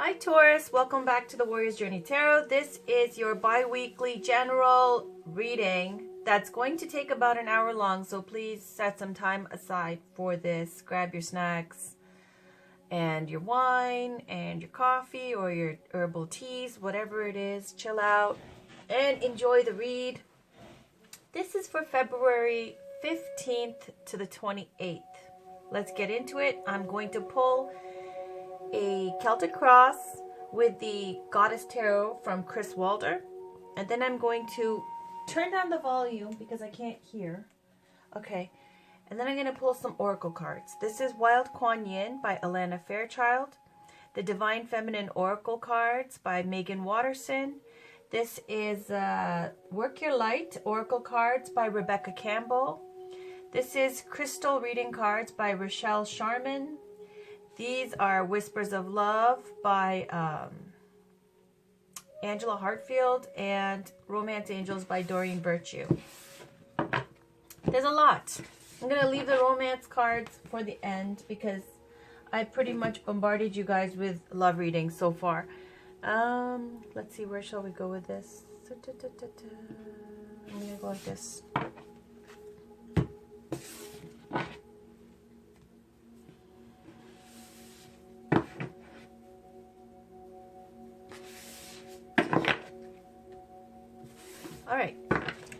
Hi Taurus, welcome back to the Warrior's Journey Tarot. This is your bi-weekly general reading that's going to take about an hour long, so please set some time aside for this. Grab your snacks and your wine and your coffee or your herbal teas, whatever it is. Chill out and enjoy the read. This is for February 15th to the 28th. Let's get into it. I'm going to pull a Celtic cross with the Goddess Tarot from Chris Walder, and then I'm going to turn down the volume because I can't hear. Okay, and then I'm going to pull some oracle cards. This is Wild Kuan Yin by Alana Fairchild, the Divine Feminine Oracle cards by Megan Watterson. This is Work Your Light Oracle cards by Rebecca Campbell. This is Crystal Reading cards by Rochelle Sharman. These are Whispers of Love by Angela Hartfield and Romance Angels by Doreen Virtue. There's a lot. I'm going to leave the romance cards for the end because I pretty much bombarded you guys with love readings so far. Let's see, where shall we go with this? I'm going to go like this. Alright,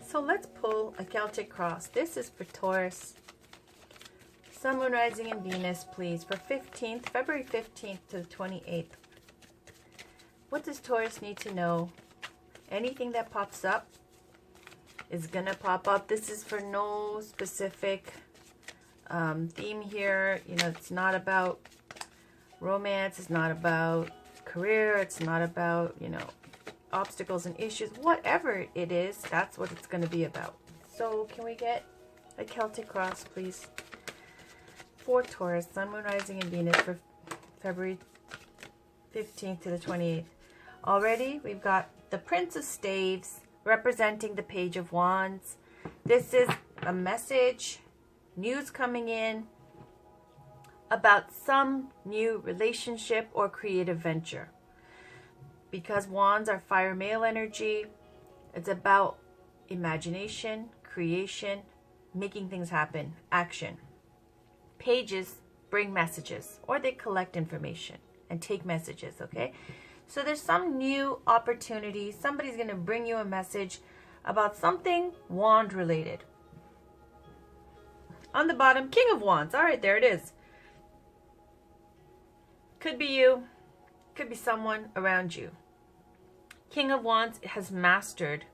so let's pull a Celtic cross. This is for Taurus. Sun, Moon, Rising, and Venus, please, for February 15th to the 28th. What does Taurus need to know? Anything that pops up is going to pop up. This is for no specific theme here. You know, it's not about romance. It's not about career. It's not about, you know, obstacles and issues. Whatever it is, that's what it's going to be about. So can we get a Celtic cross, please, for Taurus, Sun, Moon, Rising, and Venus for February 15th to the 28th. Already we've got the Prince of Staves representing the Page of Wands. This is a message, news coming in about some new relationship or creative venture. Because wands are fire male energy, it's about imagination, creation, making things happen, action. Pages bring messages, or they collect information and take messages, okay? So there's some new opportunity. Somebody's going to bring you a message about something wand related. On the bottom, King of Wands. All right, there it is. Could be you. Could be someone around you. King of Wands has mastered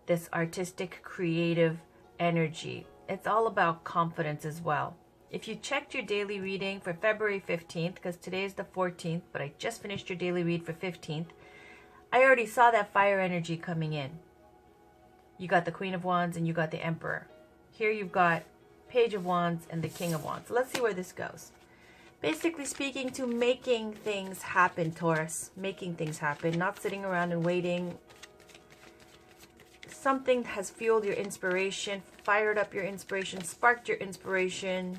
this artistic, creative energy. It's all about confidence as well. If you checked your daily reading for February 15th, because today is the 14th, but I just finished your daily read for 15th, I already saw that fire energy coming in. You got the Queen of Wands and you got the Emperor. Here you've got Page of Wands and the King of Wands. So let's see where this goes. Basically speaking, to making things happen, Taurus. Making things happen, not sitting around and waiting. Something has fueled your inspiration, fired up your inspiration, sparked your inspiration.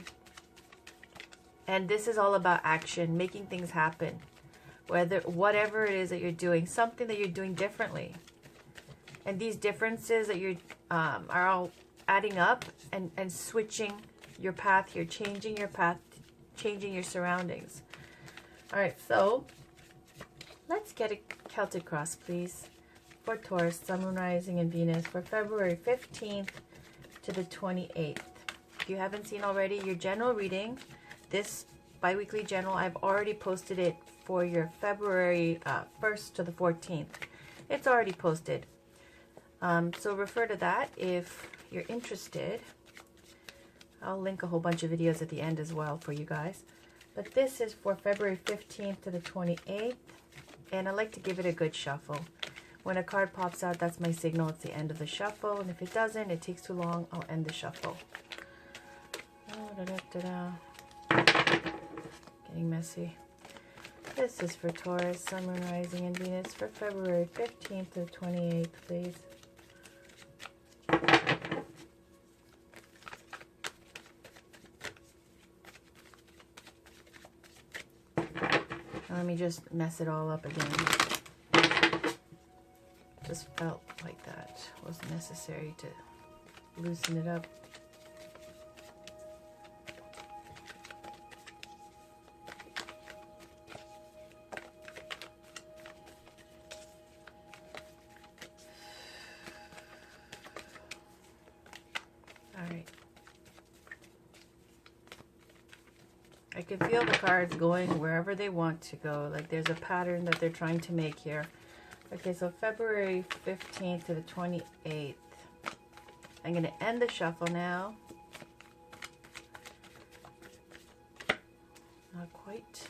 And this is all about action, making things happen. Whatever it is that you're doing, something that you're doing differently. And these differences that you are all adding up and switching your path here, changing your path, changing your surroundings. All right, so let's get a Celtic cross, please, for Taurus, Sun, Moon, Rising, and Venus for February 15th to the 28th. If you haven't seen already your general reading, this bi-weekly general, I've already posted it for your February 1st to the 14th. It's already posted. So refer to that if you're interested. I'll link a whole bunch of videos at the end as well for you guys. But this is for February 15th to the 28th. And I like to give it a good shuffle. When a card pops out, that's my signal. It's the end of the shuffle. And if it doesn't, it takes too long, I'll end the shuffle. Getting messy. This is for Taurus, Sun, Moon, Rising, and Venus for February 15th to the 28th, please. Let me just mess it all up again. Just felt like that was necessary to loosen it up. I can feel the cards going wherever they want to go. Like there's a pattern that they're trying to make here. Okay, so February 15th to the 28th. I'm going to end the shuffle now. Not quite.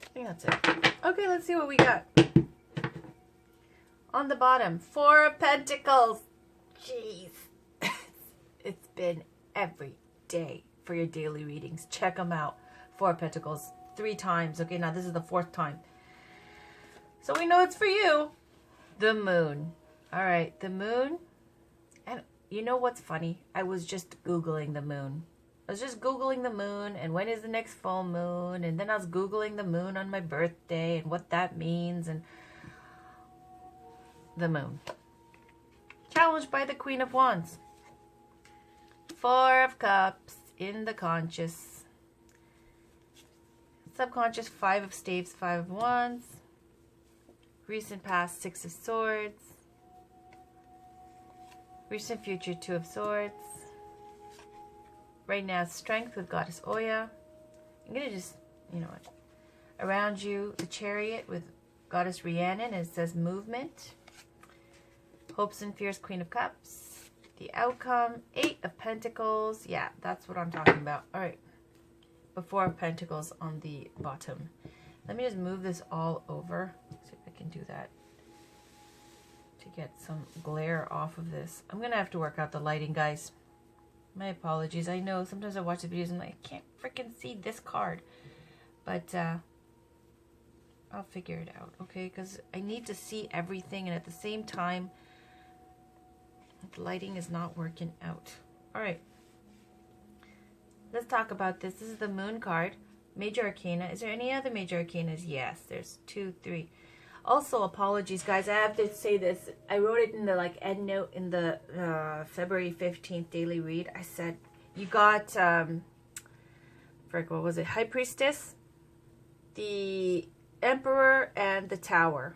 I think that's it. Okay, let's see what we got. On the bottom, 4 of Pentacles. Jeez. It's been every day for your daily readings. Check them out. 4 of Pentacles. 3 times. Okay, now this is the 4th time. So we know it's for you. The moon. All right, the moon. And you know what's funny? I was just Googling the moon. I was just Googling the moon and when is the next full moon. And then I was Googling the moon on my birthday and what that means. And the moon. Challenged by the Queen of Wands. 4 of Cups in the conscious. Subconscious, 5 of Staves, 5 of Wands. Recent past, 6 of Swords. Recent future, 2 of Swords. Right now, Strength with Goddess Oya. I'm going to just, you know what. Around you, the Chariot with Goddess Rhiannon, and it says movement. Hopes and Fears, Queen of Cups. The outcome, 8 of Pentacles. Yeah, that's what I'm talking about. All right. The 4 of Pentacles on the bottom. Let me just move this all over. See if I can do that to get some glare off of this. I'm going to have to work out the lighting, guys. My apologies. I know sometimes I watch the videos and I'm like, I can't freaking see this card. But I'll figure it out, okay? Because I need to see everything, and at the same time, the lighting is not working out. All right. Let's talk about this. This is the Moon card. Major Arcana. Is there any other Major Arcanas? Yes. There's 2, 3. Also, apologies, guys. I have to say this. I wrote it in the end note in the February 15th daily read. I said, you got, what was it? High Priestess, the Emperor, and the Tower.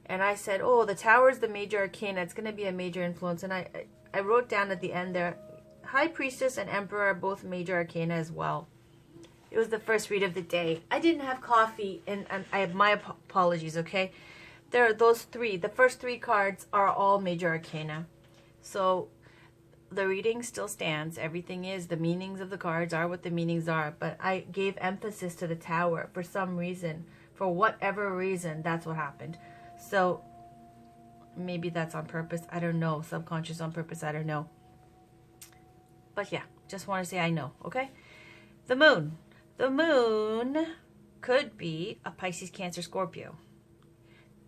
And I said, oh, the Tower is the Major Arcana. It's going to be a major influence. And I wrote down at the end there, High Priestess and Emperor are both Major Arcana as well. It was the first read of the day. I didn't have coffee, and I have my apologies, okay? There are those 3. The first 3 cards are all Major Arcana. So the reading still stands. Everything is, the meanings of the cards are what the meanings are. But I gave emphasis to the Tower for some reason. For whatever reason, that's what happened. So maybe that's on purpose. I don't know. Subconscious on purpose. I don't know. But yeah, just want to say I know. Okay. The moon. The moon could be a Pisces, Cancer, Scorpio.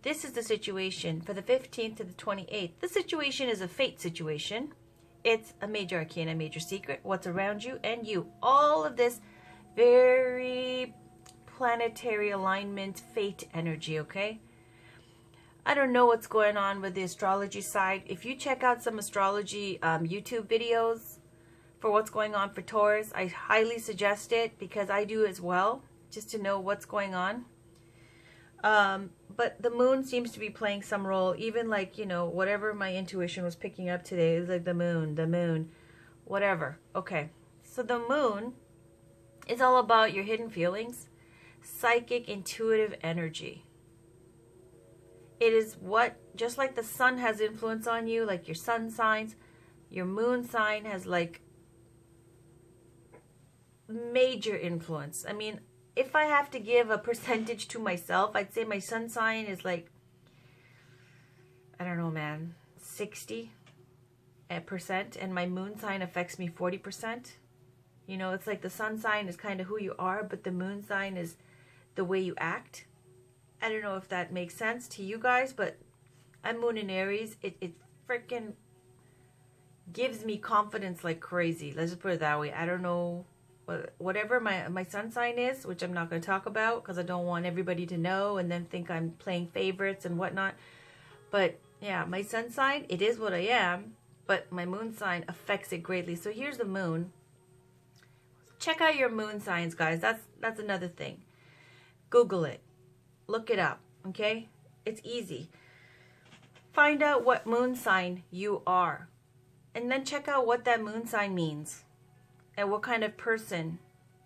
This is the situation for the 15th to the 28th. The situation is a fate situation. It's a major arcana, major secret, what's around you and you. All of this very planetary alignment, fate energy, okay? I don't know what's going on with the astrology side. If you check out some astrology YouTube videos for what's going on for Taurus, I highly suggest it because I do as well, just to know what's going on. But the moon seems to be playing some role, even like, you know, whatever my intuition was picking up today. It was like the moon, whatever. Okay, so the moon is all about your hidden feelings, psychic, intuitive energy. It is what, just like the sun has influence on you, like your sun signs, your moon sign has like major influence. I mean, if I have to give a percentage to myself, I'd say my sun sign is like, I don't know, man, 60%, and my moon sign affects me 40%. You know, it's like the sun sign is kind of who you are, but the moon sign is the way you act. I don't know if that makes sense to you guys, but I'm Moon in Aries. It freaking gives me confidence like crazy. Let's just put it that way. I don't know, whatever my sun sign is, which I'm not going to talk about because I don't want everybody to know and then think I'm playing favorites and whatnot. But yeah, my sun sign, it is what I am, but my moon sign affects it greatly. So here's the moon. Check out your moon signs, guys. That's another thing. Google it. Look it up, okay? It's easy. Find out what moon sign you are. And then check out what that moon sign means. And what kind of person,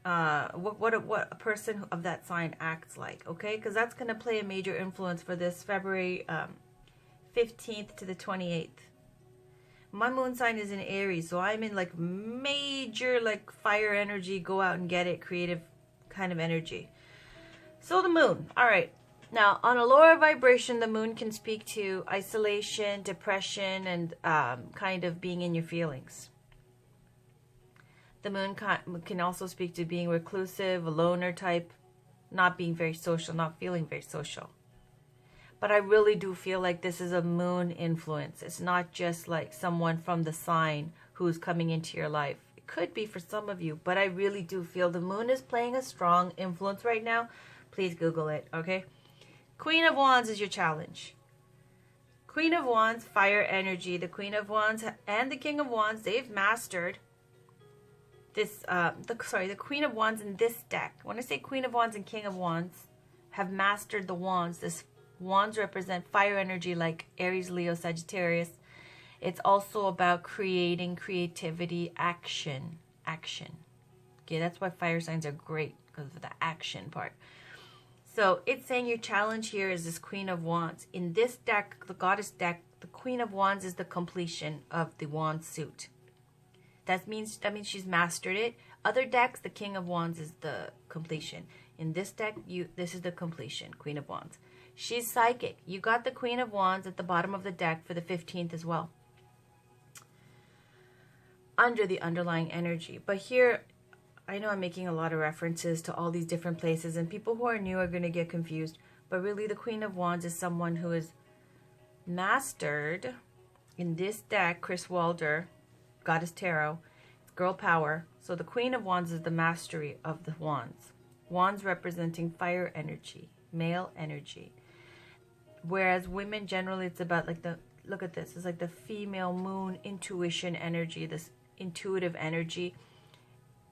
what a person of that sign acts like, okay? Because that's going to play a major influence for this February 15th to the 28th. My moon sign is in Aries, so I'm in like major like fire energy, go out and get it, creative kind of energy. So the moon, all right. Now, on a lower vibration, the moon can speak to isolation, depression, and kind of being in your feelings. The moon can also speak to being reclusive, a loner type, not being very social, not feeling very social. But I really do feel like this is a moon influence. It's not just like someone from the sign who's coming into your life. It could be for some of you, but I really do feel the moon is playing a strong influence right now. Please Google it, okay? Queen of Wands is your challenge. Queen of Wands, fire energy. The Queen of Wands and the King of Wands, they've mastered this, the Queen of Wands in this deck. When I say Queen of Wands and King of Wands have mastered the wands, this wands represent fire energy like Aries, Leo, Sagittarius. It's also about creating, creativity, action. Okay, that's why fire signs are great, because of the action part. So it's saying your challenge here is this Queen of Wands. In this deck, the Goddess deck, the Queen of Wands is the completion of the wand suit. That means she's mastered it. Other decks, the King of Wands is the completion. In this deck, this is the completion, Queen of Wands. She's psychic. You got the Queen of Wands at the bottom of the deck for the 15th as well, under the underlying energy. But here, I know I'm making a lot of references to all these different places, and people who are new are going to get confused. But really, the Queen of Wands is someone who is mastered in this deck. Chris Walder, Goddess Tarot, Girl Power. So the Queen of Wands is the mastery of the wands. Wands representing fire energy, male energy. Whereas women, generally, it's about like the, look at this, it's like the female moon intuition energy, this intuitive energy.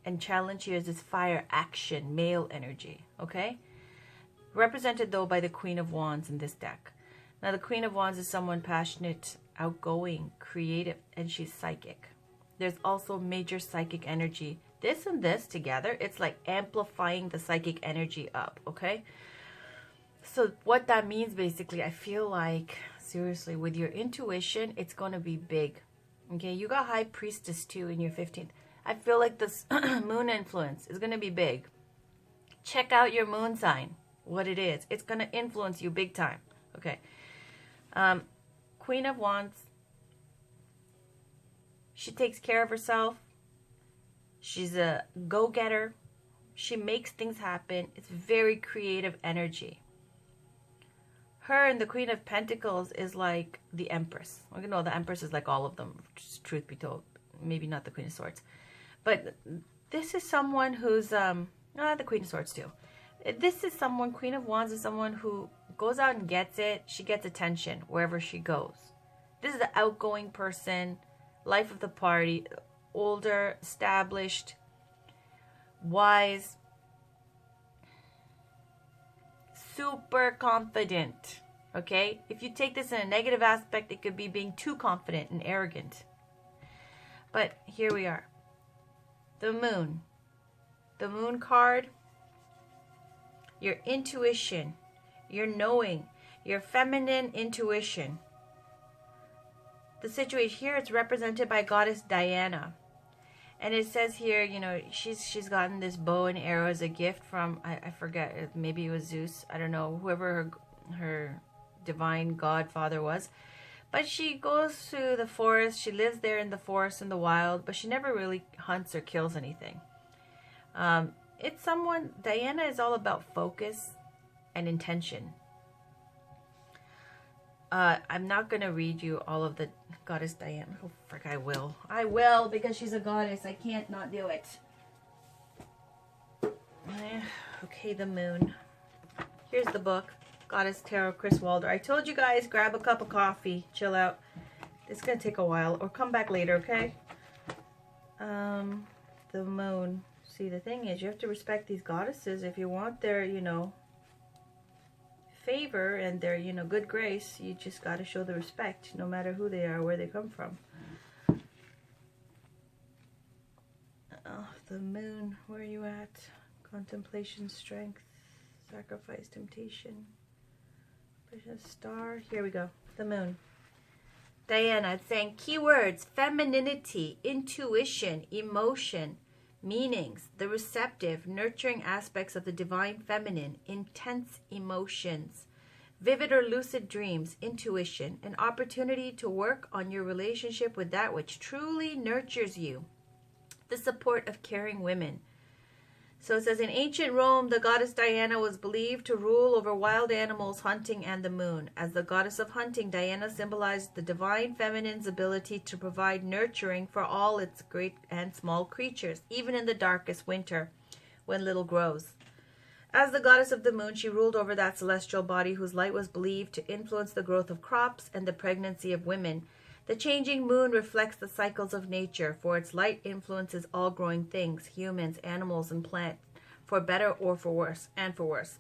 And challenge here is this fire action, male energy, okay? Represented, though, by the Queen of Wands in this deck. Now, the Queen of Wands is someone passionate, outgoing, creative, and she's psychic. There's also major psychic energy. This and this together, it's like amplifying the psychic energy up, okay? So what that means, basically, I feel like, seriously, with your intuition, it's going to be big, okay? You got High Priestess, too, in your 15th. I feel like this moon influence is going to be big. Check out your moon sign, what it is. It's going to influence you big time. Okay. Queen of Wands. She takes care of herself. She's a go-getter. She makes things happen. It's very creative energy. Her and the Queen of Pentacles is like the Empress. You know, the Empress is like all of them, truth be told. Maybe not the Queen of Swords. But this is someone who's, the Queen of Swords too. This is someone, Queen of Wands is someone who goes out and gets it. She gets attention wherever she goes. This is the outgoing person, life of the party, older, established, wise, super confident, okay? If you take this in a negative aspect, it could be being too confident and arrogant. But here we are. The moon. The moon card. Your intuition. Your knowing. Your feminine intuition. The situation here, it's represented by Goddess Diana. And it says here, you know, she's gotten this bow and arrow as a gift from, I forget, maybe it was Zeus. I don't know, whoever her divine godfather was. But she goes to the forest. She lives there in the forest in the wild, but she never really hunts or kills anything. It's someone, Diana is all about focus and intention. I'm not going to read you all of the Goddess Diana. Oh, frick, I will. I will, because she's a goddess. I can't not do it. Okay, the moon. Here's the book. Goddess Tarot, Chris Walder. I told you guys, grab a cup of coffee. Chill out. It's going to take a while. Or come back later, okay? The moon. See, the thing is, you have to respect these goddesses if you want their, you know, favor and their, you know, good grace. You just got to show the respect, no matter who they are, where they come from. Oh, the moon. Where are you at? Contemplation, strength, sacrifice, temptation. Star. Here we go. The moon. Diana, it's saying keywords: femininity, intuition, emotion, meanings, the receptive, nurturing aspects of the divine feminine, intense emotions, vivid or lucid dreams, intuition, an opportunity to work on your relationship with that which truly nurtures you, the support of caring women. So it says, in ancient Rome, the goddess Diana was believed to rule over wild animals, hunting, and the moon. As the goddess of hunting, Diana symbolized the divine feminine's ability to provide nurturing for all its great and small creatures, even in the darkest winter, when little grows. As the goddess of the moon, she ruled over that celestial body whose light was believed to influence the growth of crops and the pregnancy of women. The changing moon reflects the cycles of nature, for its light influences all growing things, humans, animals, and plants, for better or for worse, and for worse.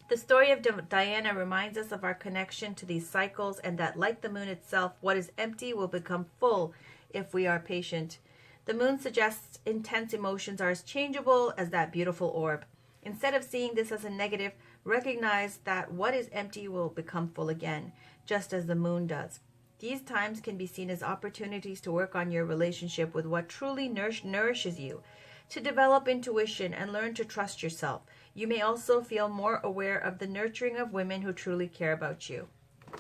The story of Diana reminds us of our connection to these cycles, and that, like the moon itself, what is empty will become full if we are patient. The moon suggests intense emotions are as changeable as that beautiful orb. Instead of seeing this as a negative, recognize that what is empty will become full again, just as the moon does. These times can be seen as opportunities to work on your relationship with what truly nourishes you, to develop intuition and learn to trust yourself. You may also feel more aware of the nurturing of women who truly care about you.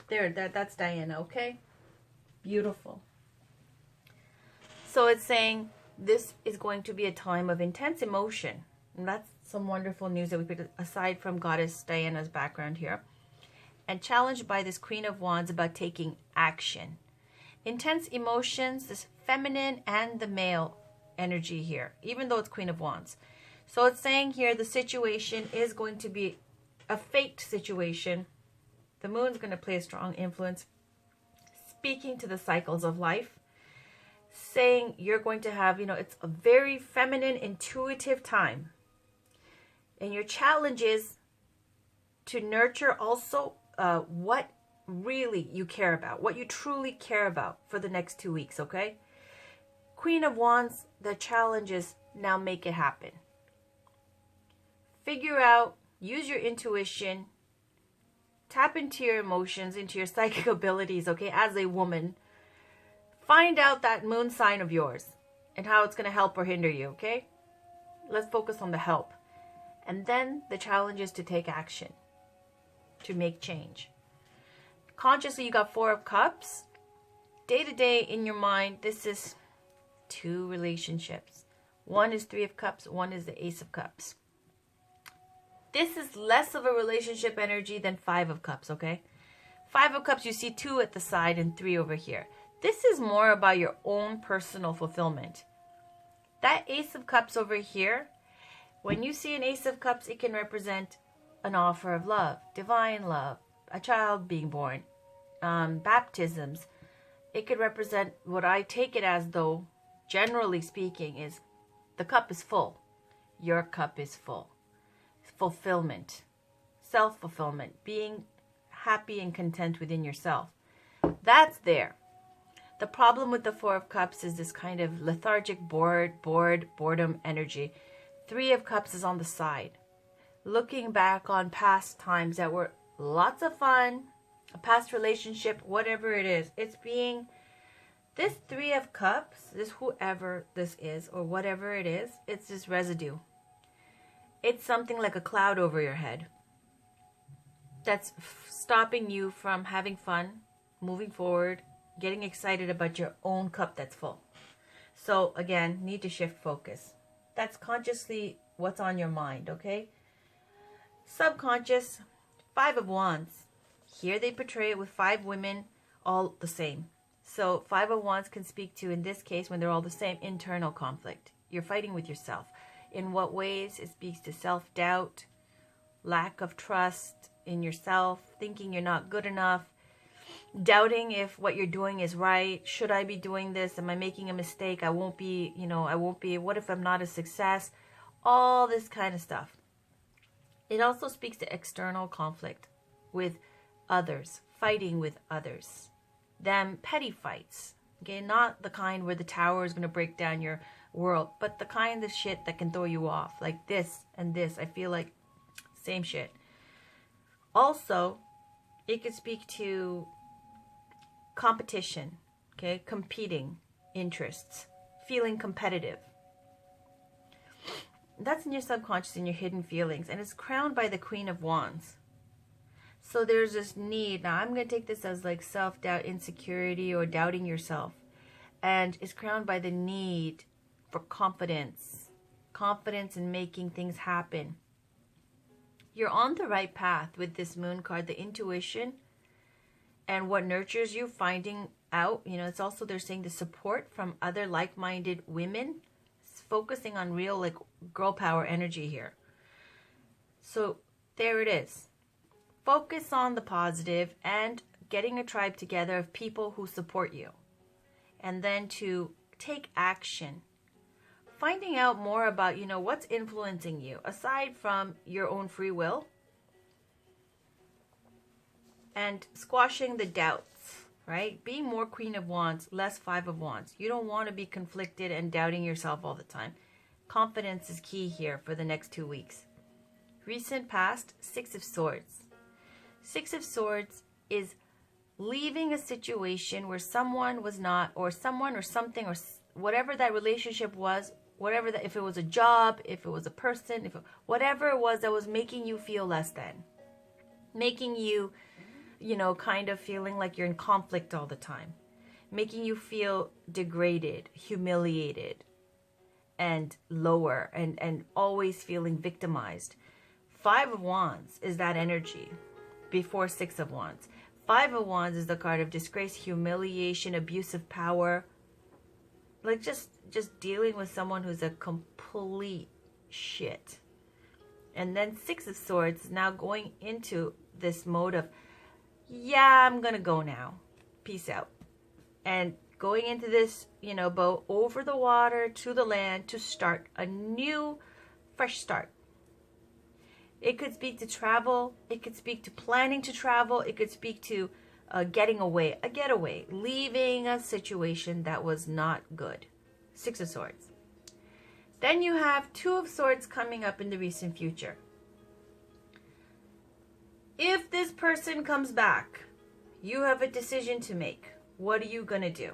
There, that's Diana, okay? Beautiful. So it's saying this is going to be a time of intense emotion. And that's some wonderful news that we put aside from Goddess Diana's background here. And challenged by this Queen of Wands about taking action. Intense emotions, this feminine and the male energy here, even though it's Queen of Wands. So it's saying here the situation is going to be a faked situation. The moon's going to play a strong influence, speaking to the cycles of life, saying you're going to have, you know, it's a very feminine, intuitive time. And your challenge is to nurture also what really you care about, what you truly care about for the next 2 weeks, okay? Queen of Wands, the challenge is now make it happen. Figure out, use your intuition, tap into your emotions, into your psychic abilities, okay, as a woman. Find out that moon sign of yours and how it's going to help or hinder you, okay? Let's focus on the help. And then the challenge is to take action, to make change. Consciously, you got 4 of Cups. Day to day in your mind, this is 2 relationships. One is 3 of Cups, one is the Ace of Cups. This is less of a relationship energy than 5 of Cups, okay? 5 of Cups, you see 2 at the side and 3 over here. This is more about your own personal fulfillment. That Ace of Cups over here, when you see an Ace of Cups, it can represent an offer of love, divine love, a child being born, baptisms. It could represent what I take it as, though, generally speaking, is the cup is full. Your cup is full. Fulfillment, self-fulfillment, being happy and content within yourself. That's there. The problem with the 4 of Cups is this kind of lethargic, boredom energy. 3 of Cups is on the side. Looking back on past times that were lots of fun, a past relationship, whatever it is. It's being, this 3 of Cups, this whoever this is or whatever it is, it's this residue. It's something like a cloud over your head that's stopping you from having fun, moving forward, getting excited about your own cup that's full. So again, need to shift focus. That's consciously what's on your mind, okay? Subconscious, 5 of Wands. Here they portray it with 5 women, all the same. So 5 of Wands can speak to, in this case, when they're all the same, internal conflict. You're fighting with yourself. In what ways? It speaks to self-doubt, lack of trust in yourself, thinking you're not good enough, doubting if what you're doing is right. Should I be doing this? Am I making a mistake? I won't be, what if I'm not a success? All this kind of stuff. It also speaks to external conflict with others, fighting with others. Them petty fights, okay? Not the kind where the tower is going to break down your world, but the kind of shit that can throw you off, like this and this. I feel like same shit. Also, it could speak to competition, okay? Competing interests, feeling competitive. That's in your subconscious, in your hidden feelings, and it's crowned by the Queen of Wands. So there's this need. Now I'm going to take this as like self-doubt, insecurity, or doubting yourself. And it's crowned by the need for confidence. Confidence in making things happen. You're on the right path with this moon card, the intuition and what nurtures you, finding out. It's also, they're saying, the support from other like-minded women. It's focusing on real like girl power energy here. So there it is. Focus on the positive and getting a tribe together of people who support you. And then to take action. Finding out more about, what's influencing you aside from your own free will. And squashing the doubts, right? Being more Queen of Wands, less 5 of Wands. You don't want to be conflicted and doubting yourself all the time. Confidence is key here for the next 2 weeks. Recent past, 6 of Swords. 6 of Swords is leaving a situation where someone was not, or someone or something, or whatever that relationship was, whatever that, if it was a job, if it was a person, whatever it was that was making you feel less than. Making you, kind of feeling like you're in conflict all the time. Making you feel degraded, humiliated, and lower, and always feeling victimized. 5 of Wands is that energy before 6 of Wands. 5 of Wands is the card of disgrace, humiliation, abusive power. Like just dealing with someone who's a complete shit. And then 6 of Swords, now going into this mode of, yeah, I'm gonna go now. Peace out. And going into this, boat over the water to the land to start a new, fresh start. It could speak to travel. It could speak to planning to travel. It could speak to getting away, a getaway, leaving a situation that was not good. 6 of Swords. Then you have 2 of Swords coming up in the recent future. If this person comes back, you have a decision to make. What are you going to do?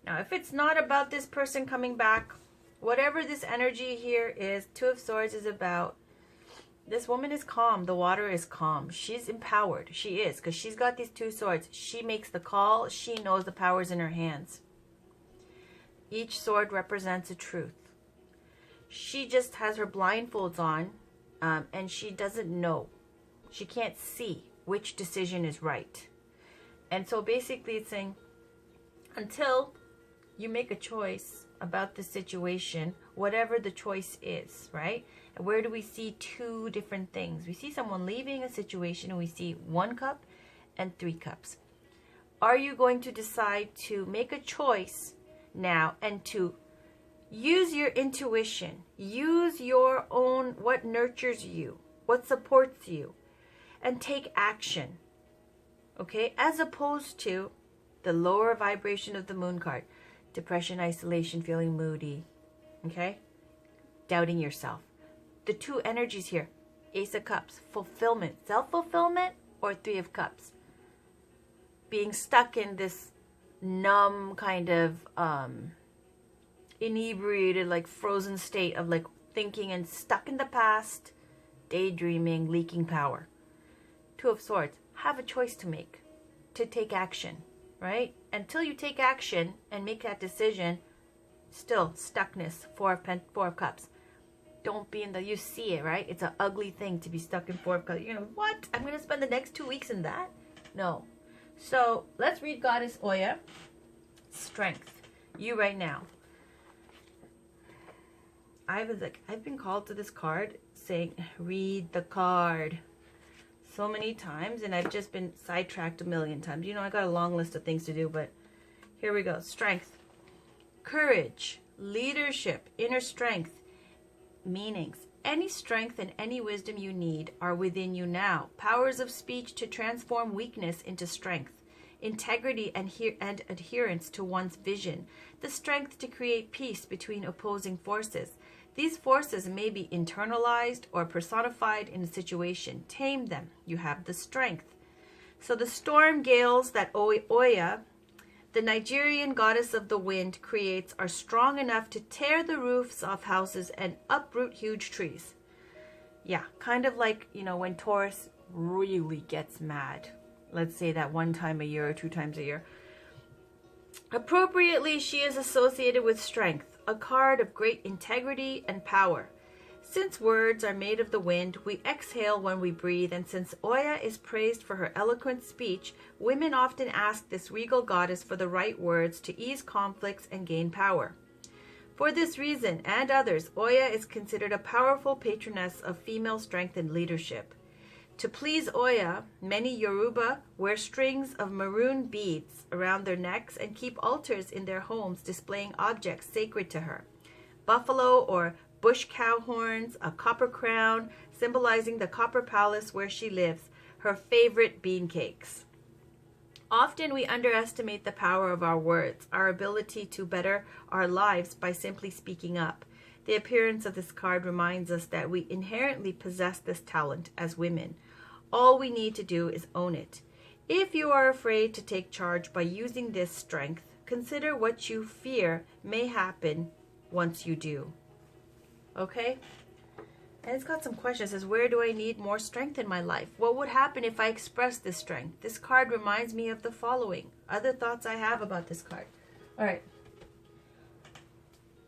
Now, if it's not about this person coming back, whatever this energy here is, 2 of Swords is about, this woman is calm. The water is calm. She's empowered. She is, because she's got these 2 swords. She makes the call. She knows the power's in her hands. Each sword represents a truth. She just has her blindfolds on, and she doesn't know. She can't see which decision is right. And so basically it's saying, until you make a choice about the situation, whatever the choice is, right? Where do we see 2 different things? We see someone leaving a situation, and we see 1 cup and 3 cups. Are you going to decide to make a choice now and to use your intuition, use your own, what nurtures you, what supports you, and take action, okay? As opposed to the lower vibration of the moon card, depression, isolation, feeling moody, okay? Doubting yourself. The 2 energies here, Ace of Cups, fulfillment, self-fulfillment, or 3 of Cups. Being stuck in this numb kind of inebriated, like frozen state of like thinking and stuck in the past, daydreaming, leaking power. 2 of Swords, have a choice to make, to take action, right? Until you take action and make that decision, still stuckness, 4 of Cups. Don't be in the, you see it, right? It's an ugly thing to be stuck in 4 of Cups. You know, what? I'm going to spend the next 2 weeks in that? No. So let's read Goddess Oya. Strength. You right now. I've been called to this card saying, read the card so many times, and I've just been sidetracked a million times. You know, I got a long list of things to do, but here we go. Strength. Courage. Leadership. Inner strength. Meanings. Any strength and any wisdom you need are within you now. Powers of speech to transform weakness into strength. Integrity and adherence to one's vision. The strength to create peace between opposing forces. These forces may be internalized or personified in a situation. Tame them. You have the strength. So the storm gales that Oya, the Nigerian goddess of the wind, creates are strong enough to tear the roofs off houses and uproot huge trees. Yeah, kind of like, you know, when Taurus really gets mad. Let's say that 1 time a year or 2 times a year. Appropriately, she is associated with strength, a card of great integrity and power. Since words are made of the wind, we exhale when we breathe, and since Oya is praised for her eloquent speech, women often ask this regal goddess for the right words to ease conflicts and gain power. For this reason, and others, Oya is considered a powerful patroness of female strength and leadership. To please Oya, many Yoruba wear strings of maroon beads around their necks and keep altars in their homes displaying objects sacred to her. Buffalo or bush cow horns, a copper crown symbolizing the copper palace where she lives, her favorite bean cakes. Often we underestimate the power of our words, our ability to better our lives by simply speaking up. The appearance of this card reminds us that we inherently possess this talent as women. All we need to do is own it. If you are afraid to take charge by using this strength, consider what you fear may happen once you do. Okay? And it's got some questions. It says, where do I need more strength in my life? What would happen if I express this strength? This card reminds me of the following. Other thoughts I have about this card. All right.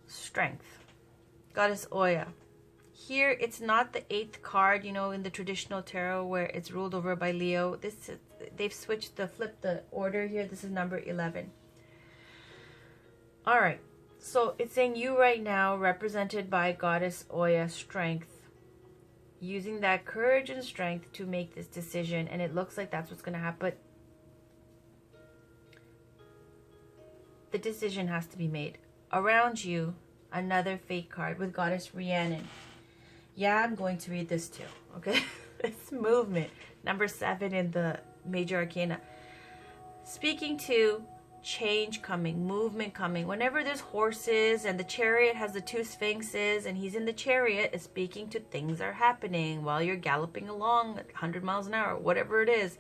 Strength. Goddess Oya. Here, it's not the 8th card, you know, in the traditional tarot where it's ruled over by Leo. They've flipped the order here. This is number 11. All right. So it's saying you right now, represented by Goddess Oya, strength, using that courage and strength to make this decision. And it looks like that's what's going to happen. But the decision has to be made. Around you, another fate card with Goddess Rhiannon. Yeah, I'm going to read this too, okay? It's movement. Number 7 in the Major Arcana. Speaking to change coming, movement coming. Whenever there's horses and the chariot has the 2 sphinxes and he's in the chariot, it's speaking to things are happening while you're galloping along at 100 miles an hour, whatever it is.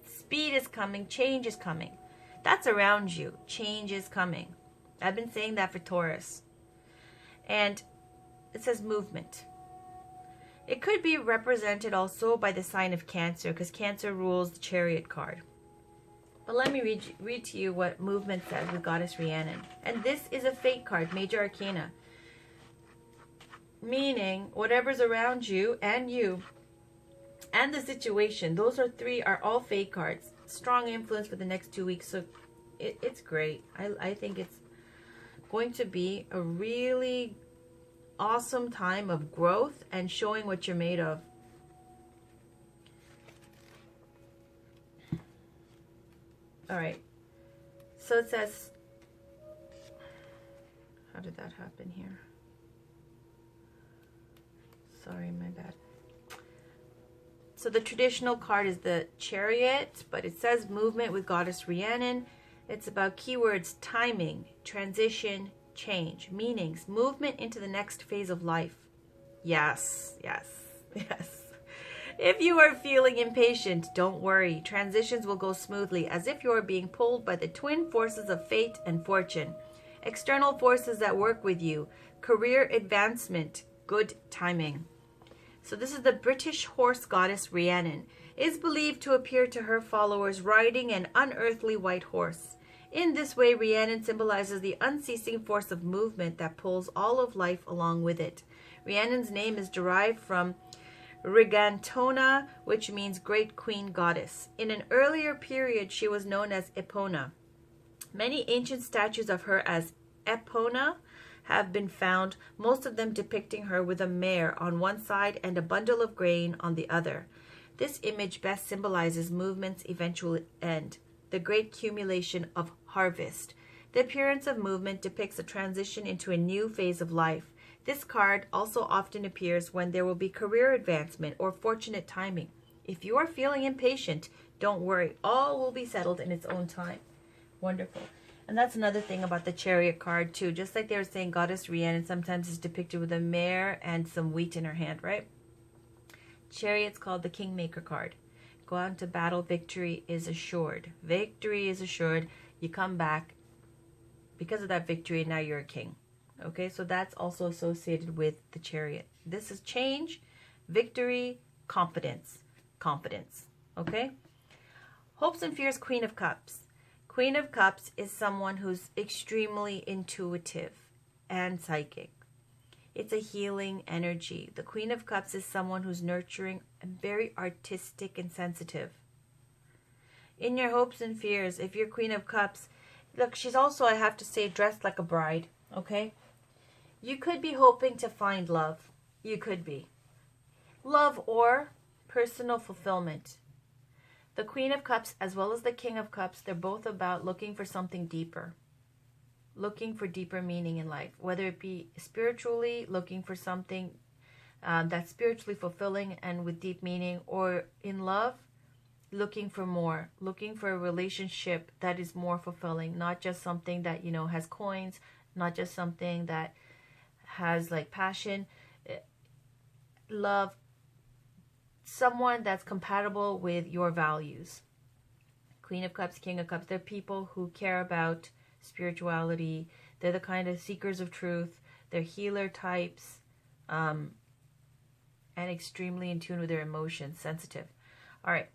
Speed is coming, change is coming. That's around you. Change is coming. I've been saying that for Taurus. And it says movement. It could be represented also by the sign of Cancer, because Cancer rules the Chariot card. But let me read to you what movement says with Goddess Rhiannon. And this is a fate card, Major Arcana. Meaning, whatever's around you and the situation, those are 3 are all fate cards. Strong influence for the next 2 weeks. So it's great. I think it's going to be a really awesome time of growth and showing what you're made of. All right. So it says, how did that happen here? Sorry, my bad. So the traditional card is the Chariot, but it says movement with Goddess Rhiannon. It's about keywords: timing, transition, change, meanings, movement into the next phase of life. Yes, yes, yes. If you are feeling impatient, don't worry. Transitions will go smoothly, as if you are being pulled by the twin forces of fate and fortune. External forces that work with you. Career advancement. Good timing. So this is the British horse goddess Rhiannon. Is believed to appear to her followers riding an unearthly white horse. In this way, Rhiannon symbolizes the unceasing force of movement that pulls all of life along with it. Rhiannon's name is derived from Rigantona, which means great queen goddess. In an earlier period, she was known as Epona. Many ancient statues of her as Epona have been found, most of them depicting her with a mare on one side and a bundle of grain on the other. This image best symbolizes movement's eventual end, the great accumulation of harvest. The appearance of movement depicts a transition into a new phase of life. This card also often appears when there will be career advancement or fortunate timing. If you are feeling impatient, don't worry. All will be settled in its own time. Wonderful. And that's another thing about the Chariot card too. Just like they were saying, Goddess Rhiannon sometimes is depicted with a mare and some wheat in her hand, right? Chariot's called the Kingmaker card. Go out into battle, victory is assured. Victory is assured. You come back because of that victory, now you're a king. Okay, so that's also associated with the Chariot. This is change, victory, confidence. Confidence. Okay? Hopes and Fears, Queen of Cups. Queen of Cups is someone who's extremely intuitive and psychic. It's a healing energy. The Queen of Cups is someone who's nurturing and very artistic and sensitive. In your hopes and fears, if you're Queen of Cups, look, she's also, I have to say, dressed like a bride, okay? You could be hoping to find love. You could be. Love or personal fulfillment. The Queen of Cups as well as the King of Cups, they're both about looking for something deeper. Looking for deeper meaning in life. Whether it be spiritually, looking for something that's spiritually fulfilling and with deep meaning, or in love, looking for more. Looking for a relationship that is more fulfilling. Not just something that, you know, has coins. Not just something that has like passion. Love. Someone that's compatible with your values. Queen of Cups, King of Cups, they're people who care about spirituality. They're the kind of seekers of truth. They're healer types, and extremely in tune with their emotions, sensitive. All right,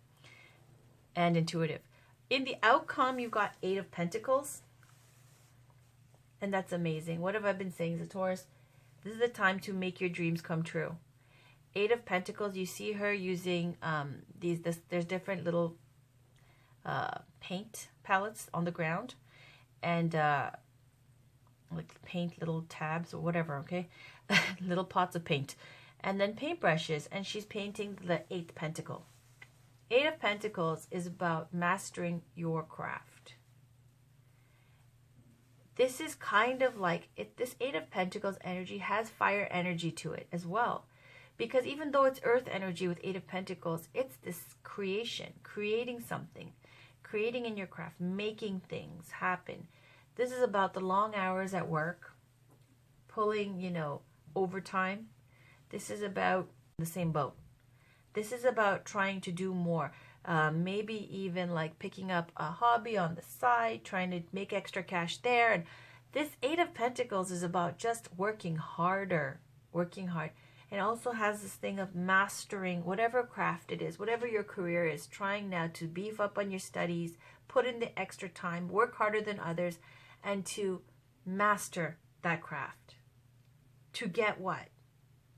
and intuitive. In the outcome, you've got 8 of Pentacles, and that's amazing. What have I been saying, the Taurus? This is the time to make your dreams come true. 8 of Pentacles, you see her using there's different little paint palettes on the ground, and like paint little tabs or whatever, okay? Little pots of paint. And then paintbrushes, and she's painting the 8th pentacle. 8 of Pentacles is about mastering your craft. This is kind of like, this 8 of Pentacles energy has fire energy to it as well. Because even though it's earth energy with 8 of Pentacles, it's this creation, creating something, creating in your craft, making things happen. This is about the long hours at work, pulling, you know, overtime. This is about the same boat. This is about trying to do more. Maybe even like picking up a hobby on the side, trying to make extra cash there. And this 8 of Pentacles is about just working harder, working hard. It also has this thing of mastering whatever craft it is, whatever your career is, trying now to beef up on your studies, put in the extra time, work harder than others, and to master that craft. To get what?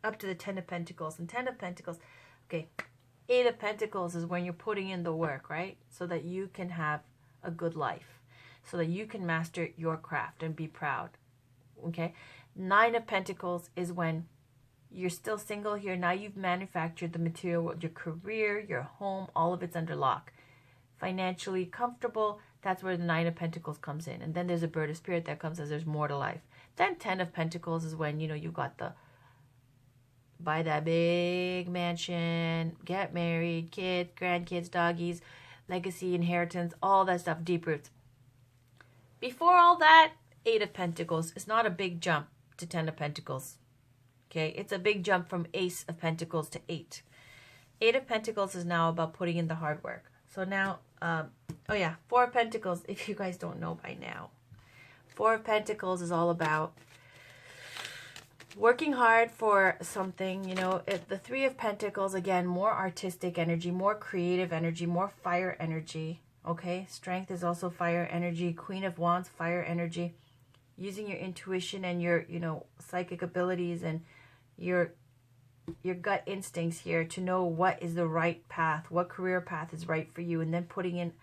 Up to the 10 of Pentacles. And 10 of Pentacles, okay, 8 of Pentacles is when you're putting in the work, right? So that you can have a good life. So that you can master your craft and be proud. Okay? 9 of Pentacles is when you're still single here. Now you've manufactured the material world, your career, your home, all of it's under lock. Financially comfortable, that's where the 9 of Pentacles comes in. And then there's a bird of spirit that comes as there's more to life. Then 10 of Pentacles is when, you know, you got the buy that big mansion, get married, kids, grandkids, doggies, legacy, inheritance, all that stuff, deep roots. Before all that, 8 of Pentacles is not a big jump to 10 of Pentacles. Okay, it's a big jump from Ace of Pentacles to 8. 8 of Pentacles is now about putting in the hard work. So now, oh yeah, 4 of Pentacles, if you guys don't know by now. 4 of Pentacles is all about working hard for something, you know. The 3 of Pentacles, again, more artistic energy, more creative energy, more fire energy, okay? Strength is also fire energy. Queen of Wands, fire energy. Using your intuition and your, you know, psychic abilities and your gut instincts here to know what is the right path, what career path is right for you, and then putting in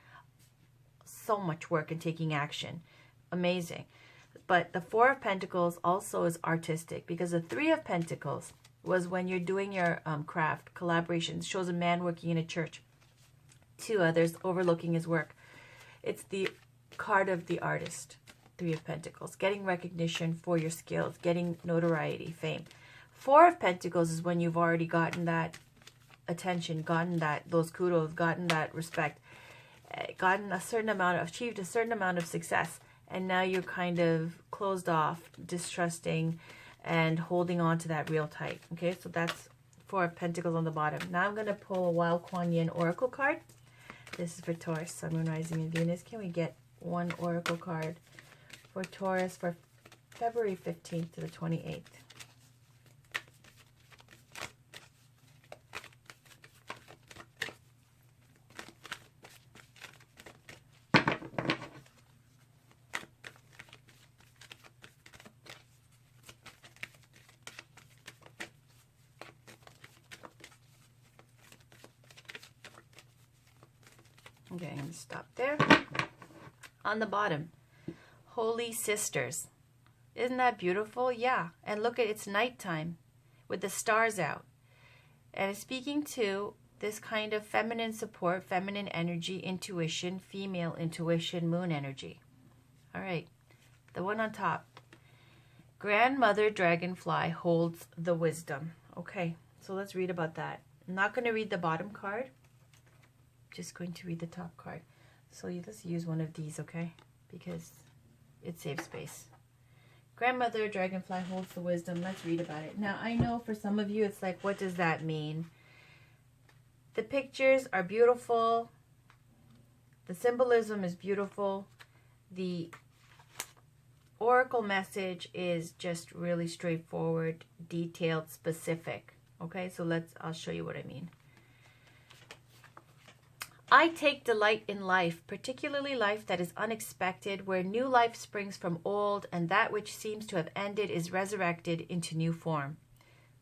so much work and taking action. Amazing. But the Four of Pentacles also is artistic, because the Three of Pentacles was when you're doing your craft, collaborations, shows a man working in a church, two others overlooking his work. It's the card of the artist, Three of Pentacles, getting recognition for your skills, getting notoriety, fame. Four of Pentacles is when you've already gotten that attention, gotten those kudos, gotten that respect, gotten a certain amount, achieved a certain amount of success, and now you're kind of closed off, distrusting, and holding on to that real tight. Okay, so that's Four of Pentacles on the bottom. Now I'm going to pull a Wild Kuan Yin Oracle card. This is for Taurus, Sun, Moon, Rising, and Venus. Can we get one Oracle card for Taurus for February 15th to the 28th? Okay, I'm going to stop there. On the bottom, Holy Sisters. Isn't that beautiful? Yeah. And look, it's nighttime with the stars out. And it's speaking to this kind of feminine support, feminine energy, intuition, female intuition, moon energy. All right. The one on top. Grandmother Dragonfly holds the wisdom. Okay, so let's read about that. I'm not going to read the bottom card. Just going to read the top card. So let's use one of these, okay? Because it saves space. Grandmother Dragonfly holds the wisdom. Let's read about it. Now, I know for some of you, it's like, what does that mean? The pictures are beautiful. The symbolism is beautiful. The oracle message is just really straightforward, detailed, specific. Okay, so I'll show you what I mean. I take delight in life, particularly life that is unexpected, where new life springs from old, and that which seems to have ended is resurrected into new form.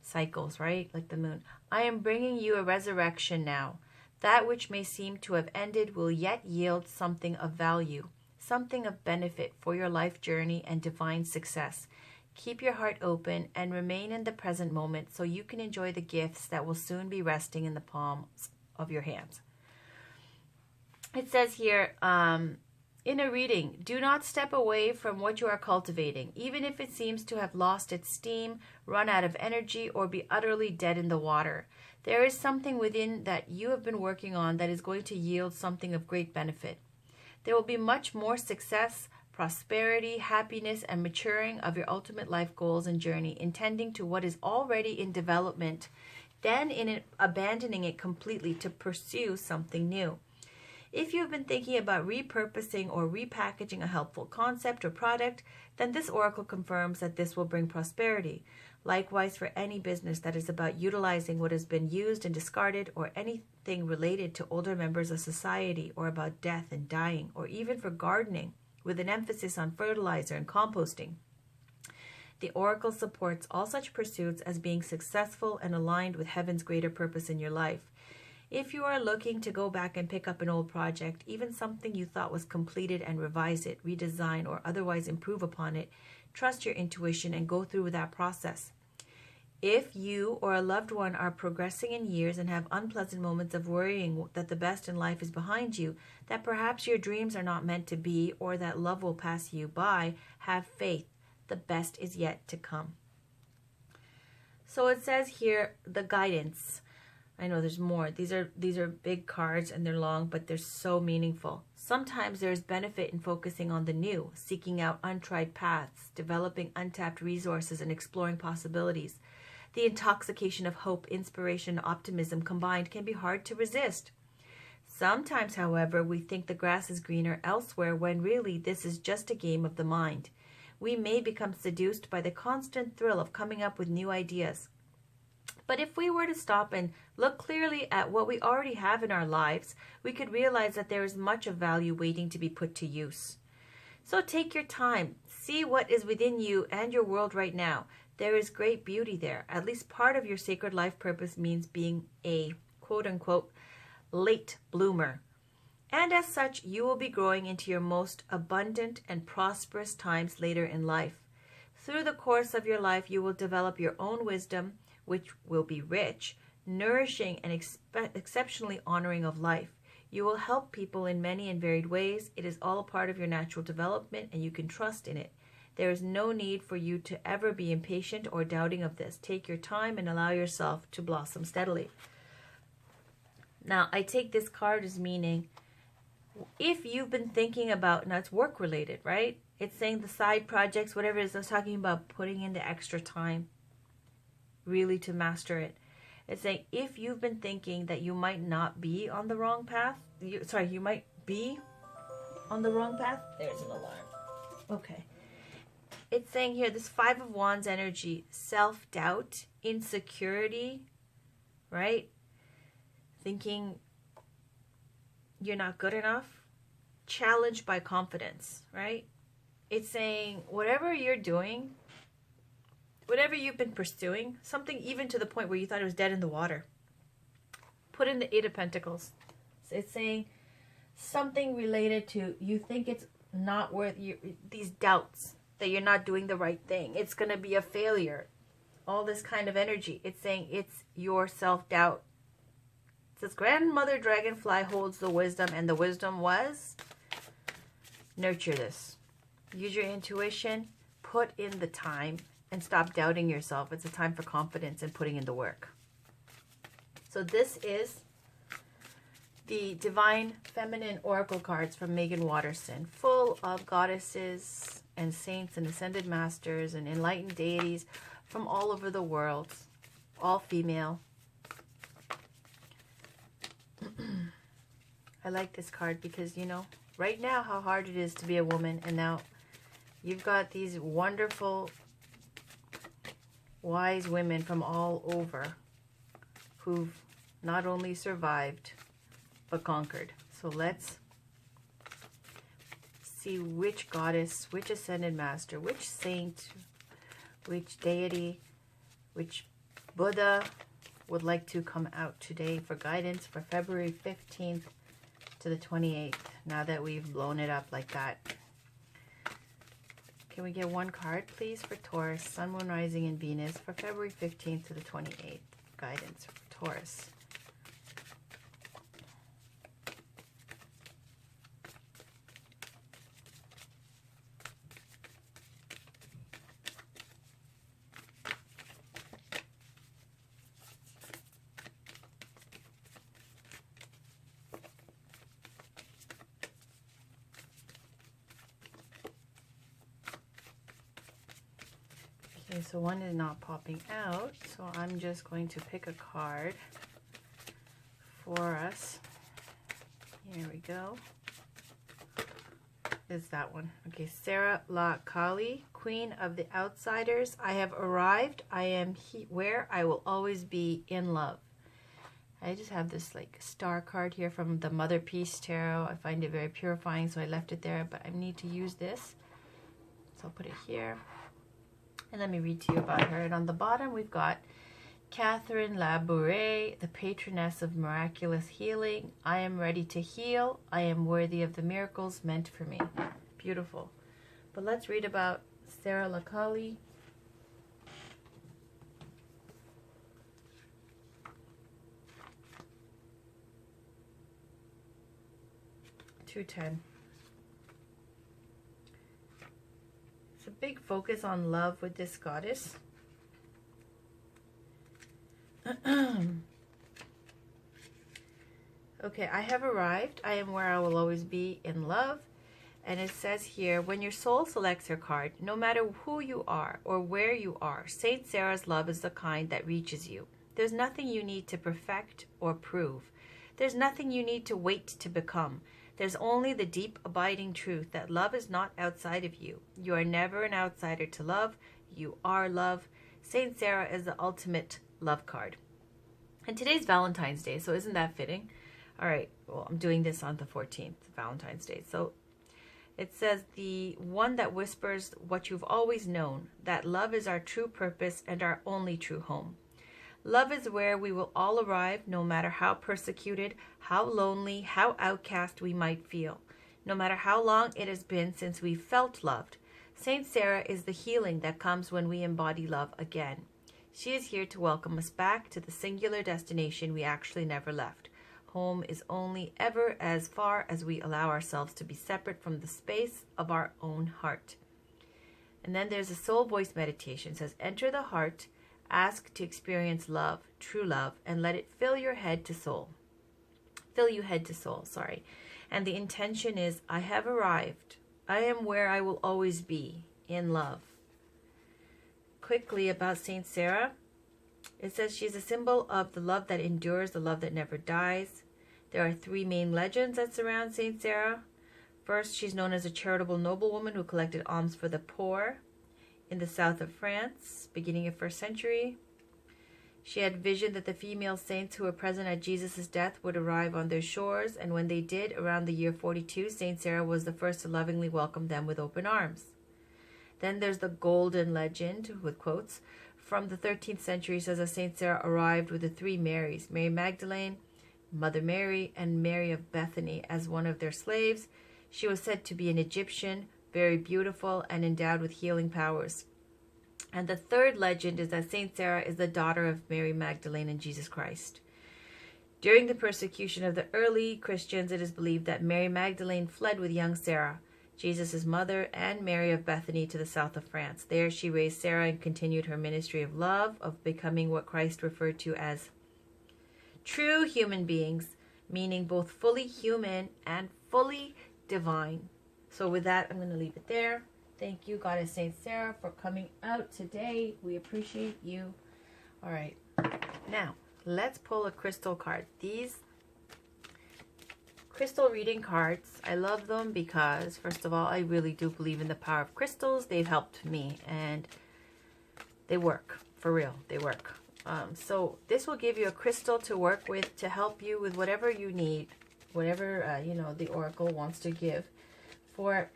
Cycles, right? Like the moon. I am bringing you a resurrection now. That which may seem to have ended will yet yield something of value, something of benefit for your life journey and divine success. Keep your heart open and remain in the present moment so you can enjoy the gifts that will soon be resting in the palms of your hands. It says here, in a reading, do not step away from what you are cultivating, even if it seems to have lost its steam, run out of energy, or be utterly dead in the water. There is something within that you have been working on that is going to yield something of great benefit. There will be much more success, prosperity, happiness, and maturing of your ultimate life goals and journey, intending to what is already in development, than in abandoning it completely to pursue something new. If you have been thinking about repurposing or repackaging a helpful concept or product, then this oracle confirms that this will bring prosperity. Likewise, for any business that is about utilizing what has been used and discarded, or anything related to older members of society, or about death and dying, or even for gardening, with an emphasis on fertilizer and composting. The oracle supports all such pursuits as being successful and aligned with heaven's greater purpose in your life. If you are looking to go back and pick up an old project, even something you thought was completed, and revise it, redesign, or otherwise improve upon it, trust your intuition and go through with that process. If you or a loved one are progressing in years and have unpleasant moments of worrying that the best in life is behind you, that perhaps your dreams are not meant to be, or that love will pass you by, have faith. The best is yet to come. So it says here, the guidance. I know there's more. These are big cards and they're long, but they're so meaningful. Sometimes there's benefit in focusing on the new, seeking out untried paths, developing untapped resources, and exploring possibilities. The intoxication of hope, inspiration, and optimism combined can be hard to resist. Sometimes, however, we think the grass is greener elsewhere when really this is just a game of the mind. We may become seduced by the constant thrill of coming up with new ideas. But if we were to stop and look clearly at what we already have in our lives, we could realize that there is much of value waiting to be put to use. So take your time. See what is within you and your world right now. There is great beauty there. At least part of your sacred life purpose means being a quote-unquote late bloomer. And as such, you will be growing into your most abundant and prosperous times later in life. Through the course of your life, you will develop your own wisdom, which will be rich, nourishing, and exceptionally honoring of life. You will help people in many and varied ways. It is all a part of your natural development, and you can trust in it. There is no need for you to ever be impatient or doubting of this. Take your time and allow yourself to blossom steadily. Now, I take this card as meaning, if you've been thinking about, now it's work related, right? It's saying the side projects, whatever it is, I was talking about putting in the extra time really to master it. It's saying if you've been thinking that you might not be on the wrong path, you might be on the wrong path. There's an alarm. Okay. It's saying here, this Five of Wands energy, self-doubt, insecurity, right? Thinking you're not good enough, challenged by confidence, right? It's saying whatever you're doing, whatever you've been pursuing, something even to the point where you thought it was dead in the water, put in the Eight of Pentacles. So it's saying something related to you think it's not worth you, these doubts that you're not doing the right thing. It's going to be a failure. All this kind of energy. It's saying it's your self-doubt. It says Grandmother Dragonfly holds the wisdom, and the wisdom was nurture this. Use your intuition, put in the time, and stop doubting yourself. It's a time for confidence and putting in the work. So this is the Divine Feminine Oracle cards from Megan Watterson, full of goddesses and saints and ascended masters and enlightened deities from all over the world, all female. I like this card because, you know, right now how hard it is to be a woman, and now you've got these wonderful, wise women from all over who've not only survived, but conquered. So let's see which goddess, which ascended master, which saint, which deity, which Buddha would like to come out today for guidance for February 15th to the 28th, now that we've blown it up like that. Can we get one card, please, for Taurus, Sun, Moon, Rising, and Venus for February 15th to the 28th? Guidance for Taurus. Okay, so one is not popping out, so I'm just going to pick a card for us. Here we go. It's that one. Okay, Sarah La Kali, Queen of the Outsiders. I have arrived. I am where I will always be, in love. I just have this like star card here from the Mother Peace Tarot. I find it very purifying, so I left it there, but I need to use this. So I'll put it here. And let me read to you about her. And on the bottom, we've got Catherine Labouré, the patroness of miraculous healing. I am ready to heal. I am worthy of the miracles meant for me. Beautiful. But let's read about Sarah La Kali. $210. It's a big focus on love with this goddess. Okay, I have arrived. I am where I will always be, in love. And it says here, when your soul selects her card, no matter who you are or where you are, Saint Sarah's love is the kind that reaches you. There's nothing you need to perfect or prove. There's nothing you need to wait to become. There's only the deep, abiding truth that love is not outside of you. You are never an outsider to love. You are love. Saint Sarah is the ultimate love card. And today's Valentine's Day, so isn't that fitting? All right, well, I'm doing this on the 14th, Valentine's Day. So It says, the one that whispers what you've always known, that love is our true purpose and our only true home. Love is where we will all arrive, no matter how persecuted, how lonely, how outcast we might feel. No matter how long it has been since we felt loved, Saint Sarah is the healing that comes when we embody love again. She is here to welcome us back to the singular destination we actually never left. Home is only ever as far as we allow ourselves to be separate from the space of our own heart. And then there's a soul voice meditation. It says, enter the heart, ask to experience love, true love, and let it fill your head to soul. Fill you head to soul, sorry. And the intention is, I have arrived. I am where I will always be, in love. Quickly about Saint Sarah. It says she's a symbol of the love that endures, the love that never dies. There are 3 main legends that surround Saint Sarah. First, she's known as a charitable noblewoman who collected alms for the poor in the south of France, beginning of 1st century. She had visioned that the female saints who were present at Jesus' death would arrive on their shores, and when they did, around the year 42, Saint Sarah was the first to lovingly welcome them with open arms. Then there's the golden legend, with quotes, from the 13th century, says that Saint Sarah arrived with the 3 Marys, Mary Magdalene, Mother Mary, and Mary of Bethany, as one of their slaves. She was said to be an Egyptian, very beautiful, and endowed with healing powers. And the 3rd legend is that Saint Sarah is the daughter of Mary Magdalene and Jesus Christ. During the persecution of the early Christians, it is believed that Mary Magdalene fled with young Sarah, Jesus' mother, and Mary of Bethany to the south of France. There she raised Sarah and continued her ministry of love, of becoming what Christ referred to as true human beings, meaning both fully human and fully divine. So with that, I'm going to leave it there. Thank you, Goddess Saint Sarah, for coming out today. We appreciate you. All right. Now, let's pull a crystal card. These crystal reading cards, I love them because, first of all, I really do believe in the power of crystals. They've helped me, and they work. For real, they work. So this will give you a crystal to work with to help you with whatever you need, whatever, you know, the Oracle wants to give for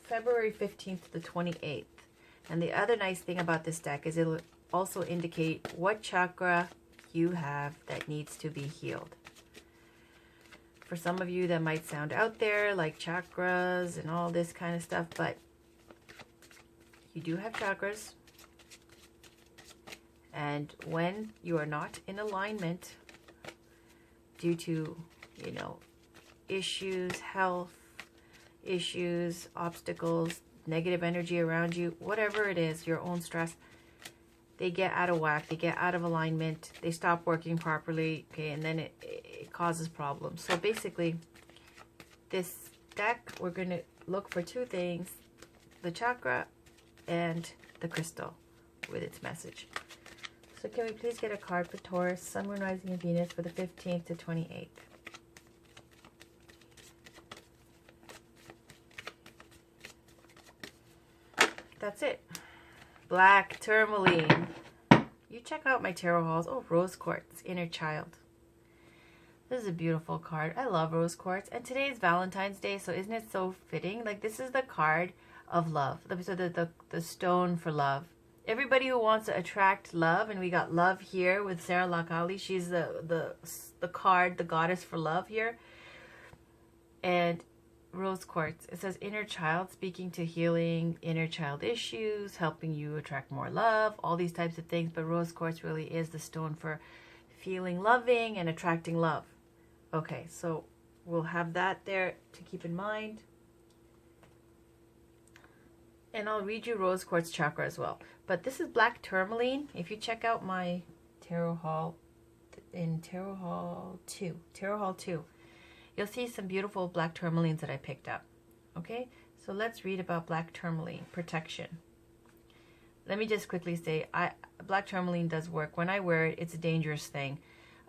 February 15th to the 28th. And the other nice thing about this deck is it'll also indicate what chakra you have that needs to be healed. For some of you, that might sound out there, like chakras and all this kind of stuff, but you do have chakras. And when you are not in alignment due to, you know, issues, health issues, obstacles, negative energy around you, whatever it is, your own stress, they get out of whack, they get out of alignment, they stop working properly, okay, and then it causes problems. So basically, this deck, we're going to look for 2 things, the chakra and the crystal with its message. So can we please get a card for Taurus, Sun, Moon, Rising, and Venus for the 15th to 28th? That's it. Black tourmaline. You check out my tarot hauls. Oh, rose quartz, inner child. This is a beautiful card. I love rose quartz. And today is Valentine's Day, so isn't it so fitting? Like, this is the card of love. So the stone for love. Everybody who wants to attract love, and we got love here with Sarah Lakali. She's the card, the goddess for love here. And rose quartz, it says inner child, speaking to healing inner child issues, helping you attract more love, all these types of things. But rose quartz really is the stone for feeling loving and attracting love. Okay, so we'll have that there to keep in mind. And I'll read you rose quartz chakra as well. But this is black tourmaline. If you check out my tarot haul in Tarot Hall 2, you'll see some beautiful black tourmalines that I picked up. Okay, so let's read about black tourmaline protection. Let me just quickly say, black tourmaline does work. When I wear it, it's a dangerous thing.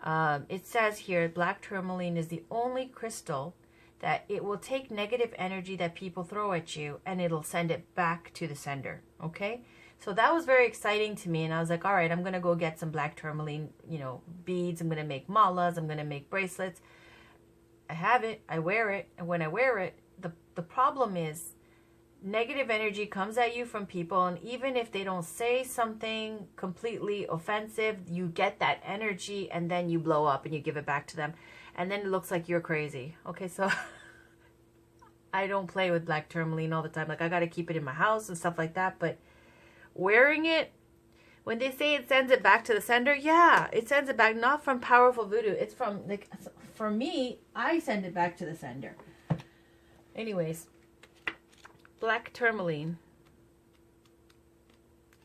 It says here, black tourmaline is the only crystal that it will take negative energy that people throw at you and it'll send it back to the sender. Okay, so that was very exciting to me, and I was like, all right, I'm gonna go get some black tourmaline, you know, beads. I'm gonna make malas. I'm gonna make bracelets. I have it, I wear it, and when I wear it, the problem is negative energy comes at you from people, and even if they don't say something completely offensive, you get that energy and then you blow up and you give it back to them, and then it looks like you're crazy. Okay, so I don't play with black tourmaline all the time. Like, I got to keep it in my house and stuff like that, but wearing it, when they say it sends it back to the sender, yeah, it sends it back, not from powerful voodoo. It's from, like, for me, I send it back to the sender. Anyways, black tourmaline.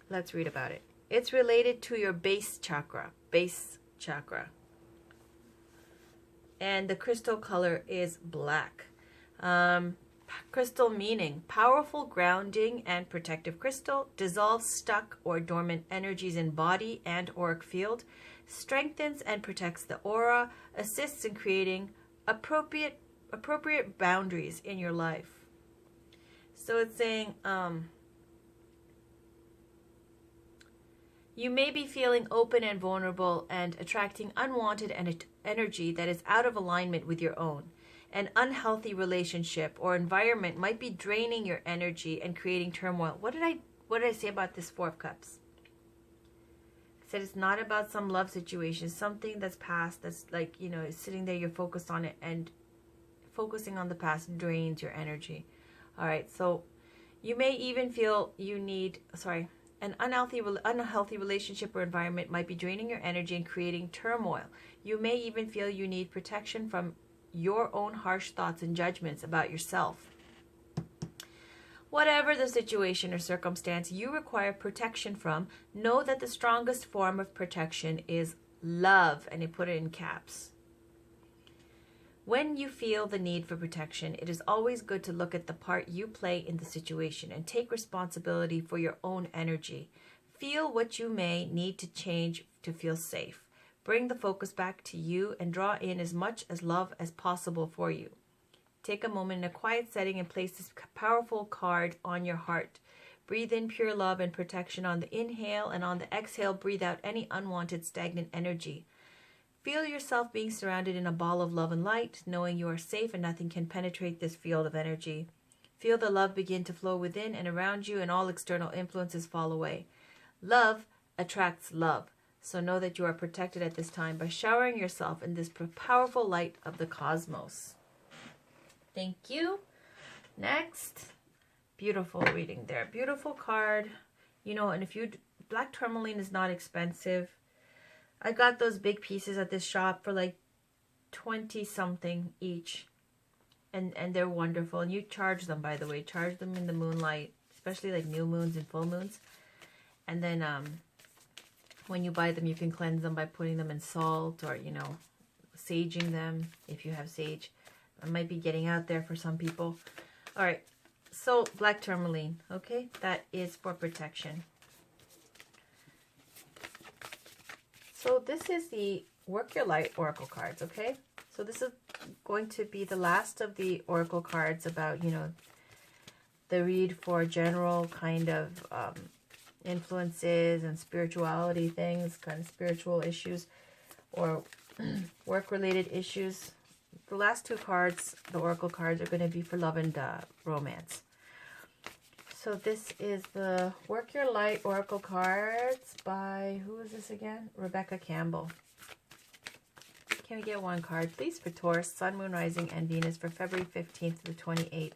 Let's read about it. It's related to your base chakra. Base chakra. And the crystal color is black. Crystal meaning: powerful grounding and protective crystal, dissolves stuck or dormant energies in body and auric field, strengthens and protects the aura, assists in creating appropriate boundaries in your life. So it's saying you may be feeling open and vulnerable and attracting unwanted energy that is out of alignment with your own. An unhealthy relationship or environment might be draining your energy and creating turmoil. What did I say about this Four of Cups? I said it's not about some love situation, something that's past, that's like, you know, it's sitting there, you're focused on it, and focusing on the past drains your energy. All right, so you may even feel you need, an unhealthy relationship or environment might be draining your energy and creating turmoil. You may even feel you need protection from your own harsh thoughts and judgments about yourself. Whatever the situation or circumstance you require protection from, know that the strongest form of protection is love, and I put it in caps. When you feel the need for protection, it is always good to look at the part you play in the situation and take responsibility for your own energy. Feel what you may need to change to feel safe. Bring the focus back to you and draw in as much as love as possible for you. Take a moment in a quiet setting and place this powerful card on your heart. Breathe in pure love and protection on the inhale, and on the exhale, breathe out any unwanted stagnant energy. Feel yourself being surrounded in a ball of love and light, knowing you are safe and nothing can penetrate this field of energy. Feel the love begin to flow within and around you, and all external influences fall away. Love attracts love. So know that you are protected at this time by showering yourself in this powerful light of the cosmos. Thank you. Next. Beautiful reading there. Beautiful card. You know, and if you... Black tourmaline is not expensive. I got those big pieces at this shop for like 20 something each. And they're wonderful. And you charge them, by the way. Charge them in the moonlight. Especially like new moons and full moons. And then... when you buy them, you can cleanse them by putting them in salt, or, you know, saging them if you have sage. It might be getting out there for some people. All right, so black tourmaline, okay? That is for protection. So this is the Work Your Light Oracle cards, okay? So this is going to be the last of the Oracle cards about, you know, the read for general kind of... influences and spirituality things, kind of spiritual issues or work-related issues. The last two cards, the Oracle cards, are going to be for love and romance. So this is the Work Your Light Oracle cards by, who is this again? Rebecca Campbell. Can we get one card, please, for Taurus, Sun, Moon, Rising, and Venus for February 15th to the 28th?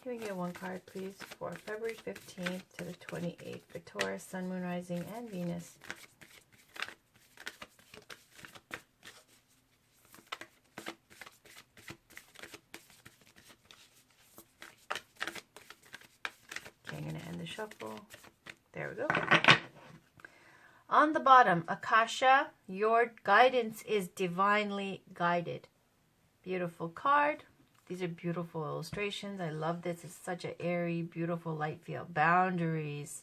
Can we get one card, please, for February 15th to the 28th for Taurus, Sun, Moon, Rising, and Venus? Okay, I'm going to end the shuffle. There we go. On the bottom, Akasha, your guidance is divinely guided. Beautiful card. These are beautiful illustrations. I love this. It's such an airy, beautiful light field. Boundaries.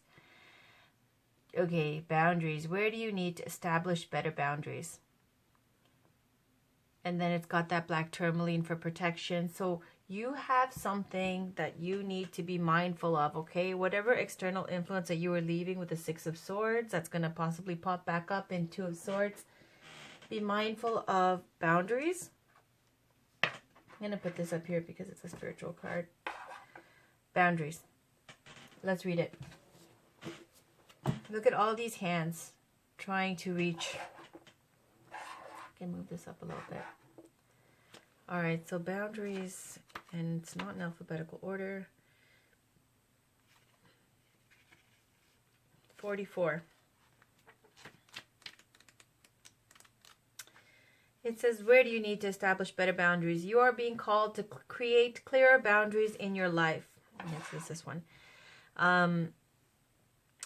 Okay, boundaries. Where do you need to establish better boundaries? And then it's got that black tourmaline for protection. So you have something that you need to be mindful of, okay? Whatever external influence that you were leaving with the Six of Swords, that's going to possibly pop back up in Two of Swords. Be mindful of boundaries. I'm going to put this up here because it's a spiritual card. Boundaries. Let's read it. Look at all these hands trying to reach. I can move this up a little bit. All right, so boundaries, and it's not in alphabetical order. 44. It says, where do you need to establish better boundaries? You are being called to create clearer boundaries in your life. This is this one.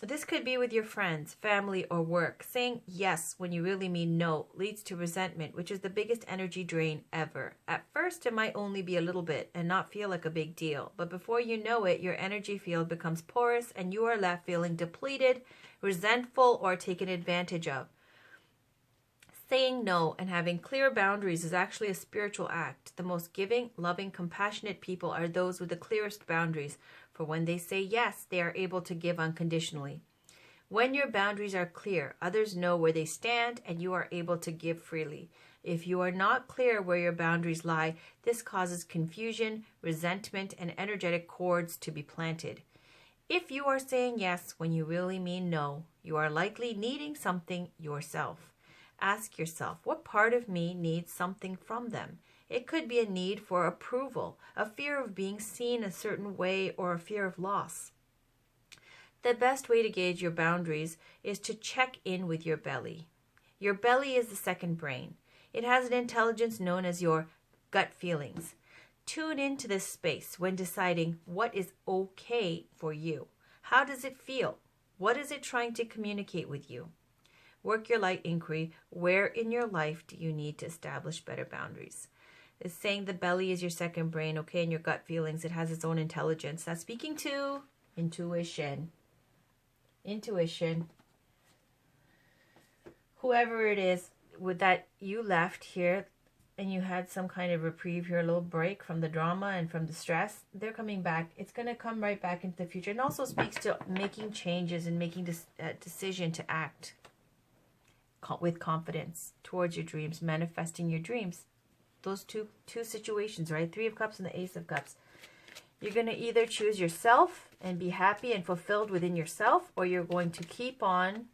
This could be with your friends, family, or work. Saying yes when you really mean no leads to resentment, which is the biggest energy drain ever. At first, it might only be a little bit and not feel like a big deal. But before you know it, your energy field becomes porous and you are left feeling depleted, resentful, or taken advantage of. Saying no and having clear boundaries is actually a spiritual act. The most giving, loving, compassionate people are those with the clearest boundaries. For when they say yes, they are able to give unconditionally. When your boundaries are clear, others know where they stand and you are able to give freely. If you are not clear where your boundaries lie, this causes confusion, resentment, and energetic cords to be planted. If you are saying yes when you really mean no, you are likely needing something yourself. Ask yourself, what part of me needs something from them? It could be a need for approval, a fear of being seen a certain way, or a fear of loss. The best way to gauge your boundaries is to check in with your belly. Your belly is the second brain. It has an intelligence known as your gut feelings. Tune into this space when deciding what is okay for you. How does it feel? What is it trying to communicate with you? Work your light inquiry. Where in your life do you need to establish better boundaries? It's saying the belly is your second brain, okay, and your gut feelings. It has its own intelligence. That's speaking to intuition. Intuition. Whoever it is with that you left here and you had some kind of reprieve here, a little break from the drama and from the stress, they're coming back. It's going to come right back into the future. And also speaks to making changes and making this decision to act with confidence towards your dreams, manifesting your dreams. Those two situations, right? Three of Cups and the Ace of Cups. You're going to either choose yourself and be happy and fulfilled within yourself, or you're going to keep on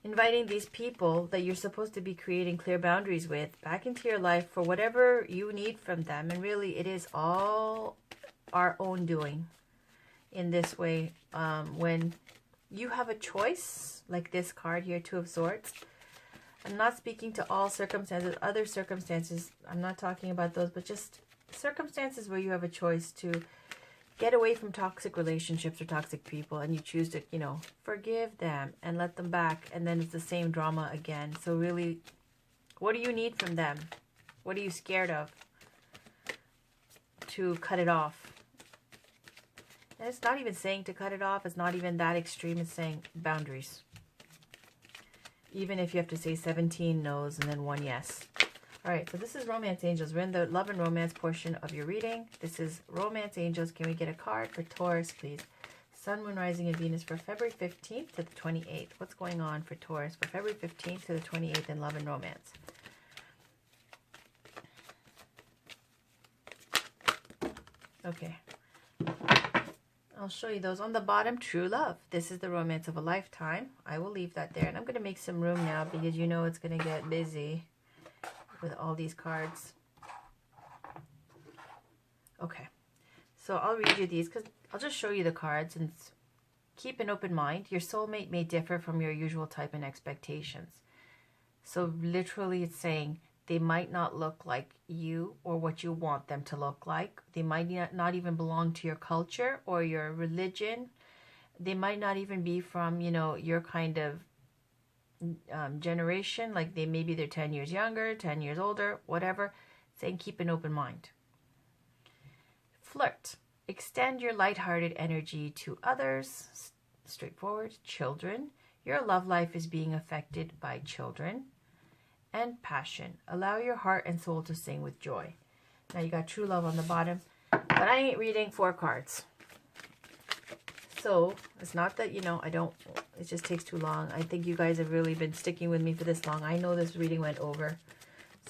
inviting these people that you're supposed to be creating clear boundaries with back into your life for whatever you need from them. And really, it is all our own doing in this way. When you have a choice, like this card here, Two of Swords. I'm not speaking to all circumstances. Other circumstances, I'm not talking about those, but just circumstances where you have a choice to get away from toxic relationships or toxic people, and you choose to, you know, forgive them and let them back, and then it's the same drama again. So really, what do you need from them? What are you scared of to cut it off? And it's not even saying to cut it off. It's not even that extreme. It's saying boundaries. Even if you have to say 17 no's and then 1 yes. All right, so this is Romance Angels. We're in the love and romance portion of your reading. This is Romance Angels. Can we get a card for Taurus, please? Sun, Moon, Rising, and Venus for February 15th to the 28th. What's going on for Taurus for February 15th to the 28th in love and romance? Okay. I'll show you those. On the bottom, true love. This is the romance of a lifetime. I will leave that there. And I'm going to make some room now because you know it's going to get busy with all these cards. Okay. So I'll read you these because I'll just show you the cards and keep an open mind. Your soulmate may differ from your usual type and expectations. So literally it's saying they might not look like you or what you want them to look like. They might not even belong to your culture or your religion. They might not even be from, you know, your kind of generation. Like maybe they're 10 years younger, 10 years older, whatever. Saying keep an open mind. Flirt. Extend your lighthearted energy to others. Straightforward. Children. Your love life is being affected by children. And passion. Allow your heart and soul to sing with joy. Now you got true love on the bottom. But I ain't reading 4 cards. So it's not that, you know, it just takes too long. I think you guys have really been sticking with me for this long. I know this reading went over.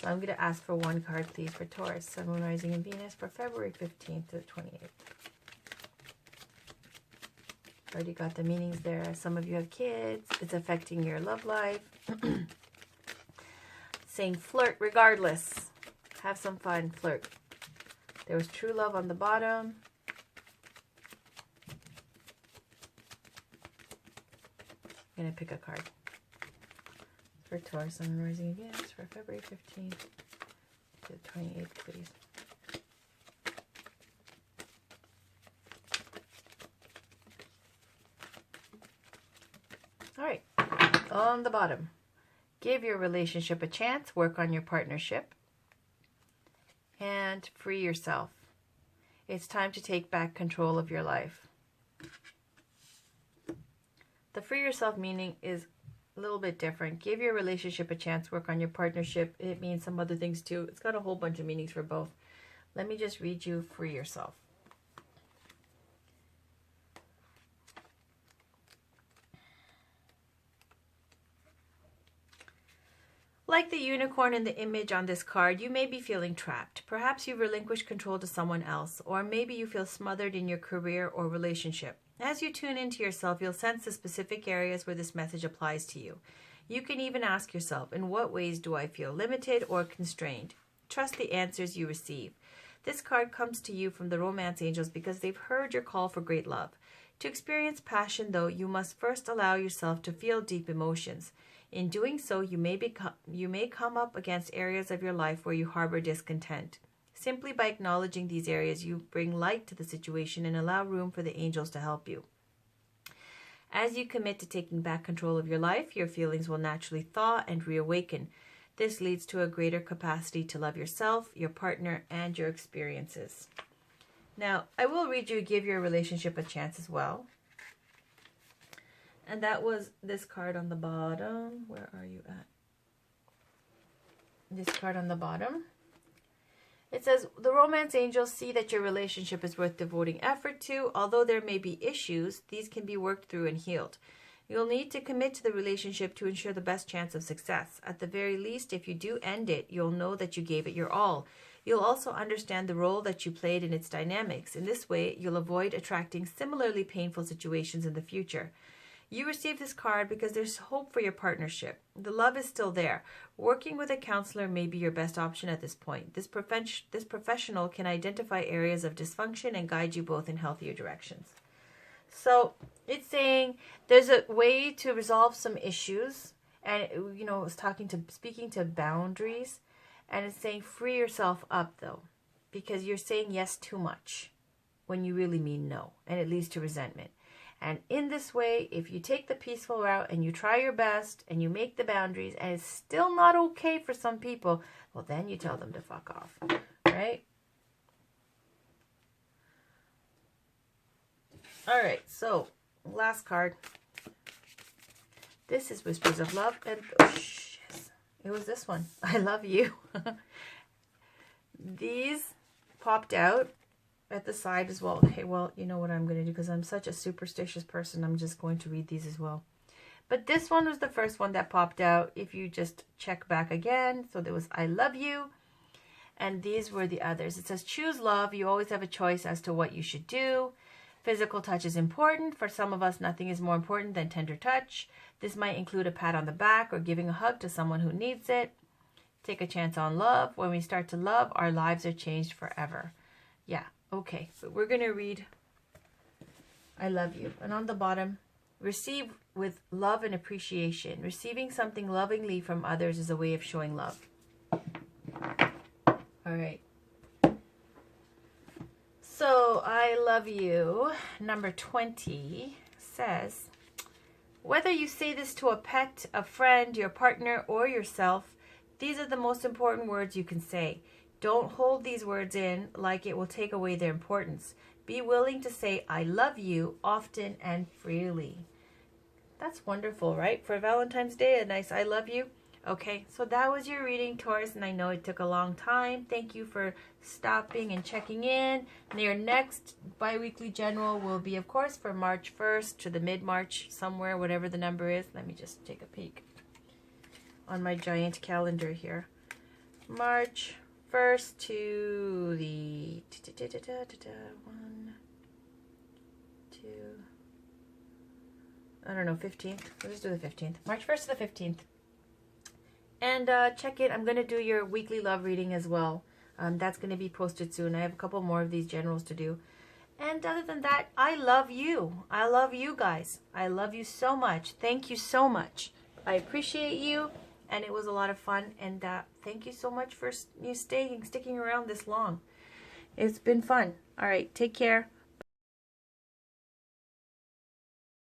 So I'm going to ask for 1 card, please, for Taurus, Sun, Moon, Rising, and Venus for February 15th to the 28th. Already got the meanings there. Some of you have kids. It's affecting your love life. Saying flirt regardless. Have some fun, flirt. There was true love on the bottom. I'm going to pick a card for Taurus, Sun, Moon, Rising, and Venus for February 15th to the 28th, please. All right, on the bottom, give your relationship a chance, work on your partnership, and free yourself. It's time to take back control of your life. The free yourself meaning is a little bit different. Give your relationship a chance, work on your partnership. It means some other things too. It's got a whole bunch of meanings for both. Let me just read you free yourself. Like the unicorn in the image on this card, you may be feeling trapped. Perhaps you've relinquished control to someone else, or maybe you feel smothered in your career or relationship. As you tune into yourself, you'll sense the specific areas where this message applies to you. You can even ask yourself, in what ways do I feel limited or constrained? Trust the answers you receive. This card comes to you from the romance angels because they've heard your call for great love. To experience passion, though, you must first allow yourself to feel deep emotions. In doing so, you may come up against areas of your life where you harbor discontent. Simply by acknowledging these areas, you bring light to the situation and allow room for the angels to help you. As you commit to taking back control of your life, your feelings will naturally thaw and reawaken. This leads to a greater capacity to love yourself, your partner, and your experiences. Now, I will read you Give Your Relationship a Chance as well. And that was this card on the bottom. Where are you at? This card on the bottom. It says, the romance angels see that your relationship is worth devoting effort to. Although there may be issues, these can be worked through and healed. You'll need to commit to the relationship to ensure the best chance of success. At the very least, if you do end it, you'll know that you gave it your all. You'll also understand the role that you played in its dynamics. In this way, you'll avoid attracting similarly painful situations in the future. You received this card because there's hope for your partnership. The love is still there. Working with a counselor may be your best option at this point. This professional can identify areas of dysfunction and guide you both in healthier directions. So it's saying there's a way to resolve some issues. And, you know, it's speaking to boundaries. And it's saying free yourself up, though, because you're saying yes too much when you really mean no. And it leads to resentment. And in this way, if you take the peaceful route and you try your best and you make the boundaries and it's still not okay for some people, well, then you tell them to fuck off, right? All right, so last card. This is Whispers of Love. And oh, shit, it was this one. I love you. These popped out at the side as well. Okay, well, you know what I'm going to do because I'm such a superstitious person. I'm just going to read these as well. But this one was the first one that popped out. If you just check back again. So there was I love you. And these were the others. It says choose love. You always have a choice as to what you should do. Physical touch is important. For some of us, nothing is more important than tender touch. This might include a pat on the back or giving a hug to someone who needs it. Take a chance on love. When we start to love, our lives are changed forever. Yeah. Okay, but we're going to read I love you. And on the bottom, receive with love and appreciation. Receiving something lovingly from others is a way of showing love. All right. So I love you, number 20, says, whether you say this to a pet, a friend, your partner, or yourself, these are the most important words you can say. Don't hold these words in like it will take away their importance. Be willing to say, I love you, often and freely. That's wonderful, right? For Valentine's Day, a nice I love you. Okay, so that was your reading, Taurus, and I know it took a long time. Thank you for stopping and checking in. And your next bi-weekly general will be, of course, for March 1st to the mid-March, somewhere, whatever the number is. Let me just take a peek on my giant calendar here. March 1st to the 1, 2, I don't know, 15th. Let's do the 15th. March 1st to the 15th. And check it. I'm going to do your weekly love reading as well. That's going to be posted soon. I have a couple more of these generals to do. And other than that, I love you. I love you guys. I love you so much. Thank you so much. I appreciate you. And it was a lot of fun. And thank you so much for sticking around this long. It's been fun. All right. Take care.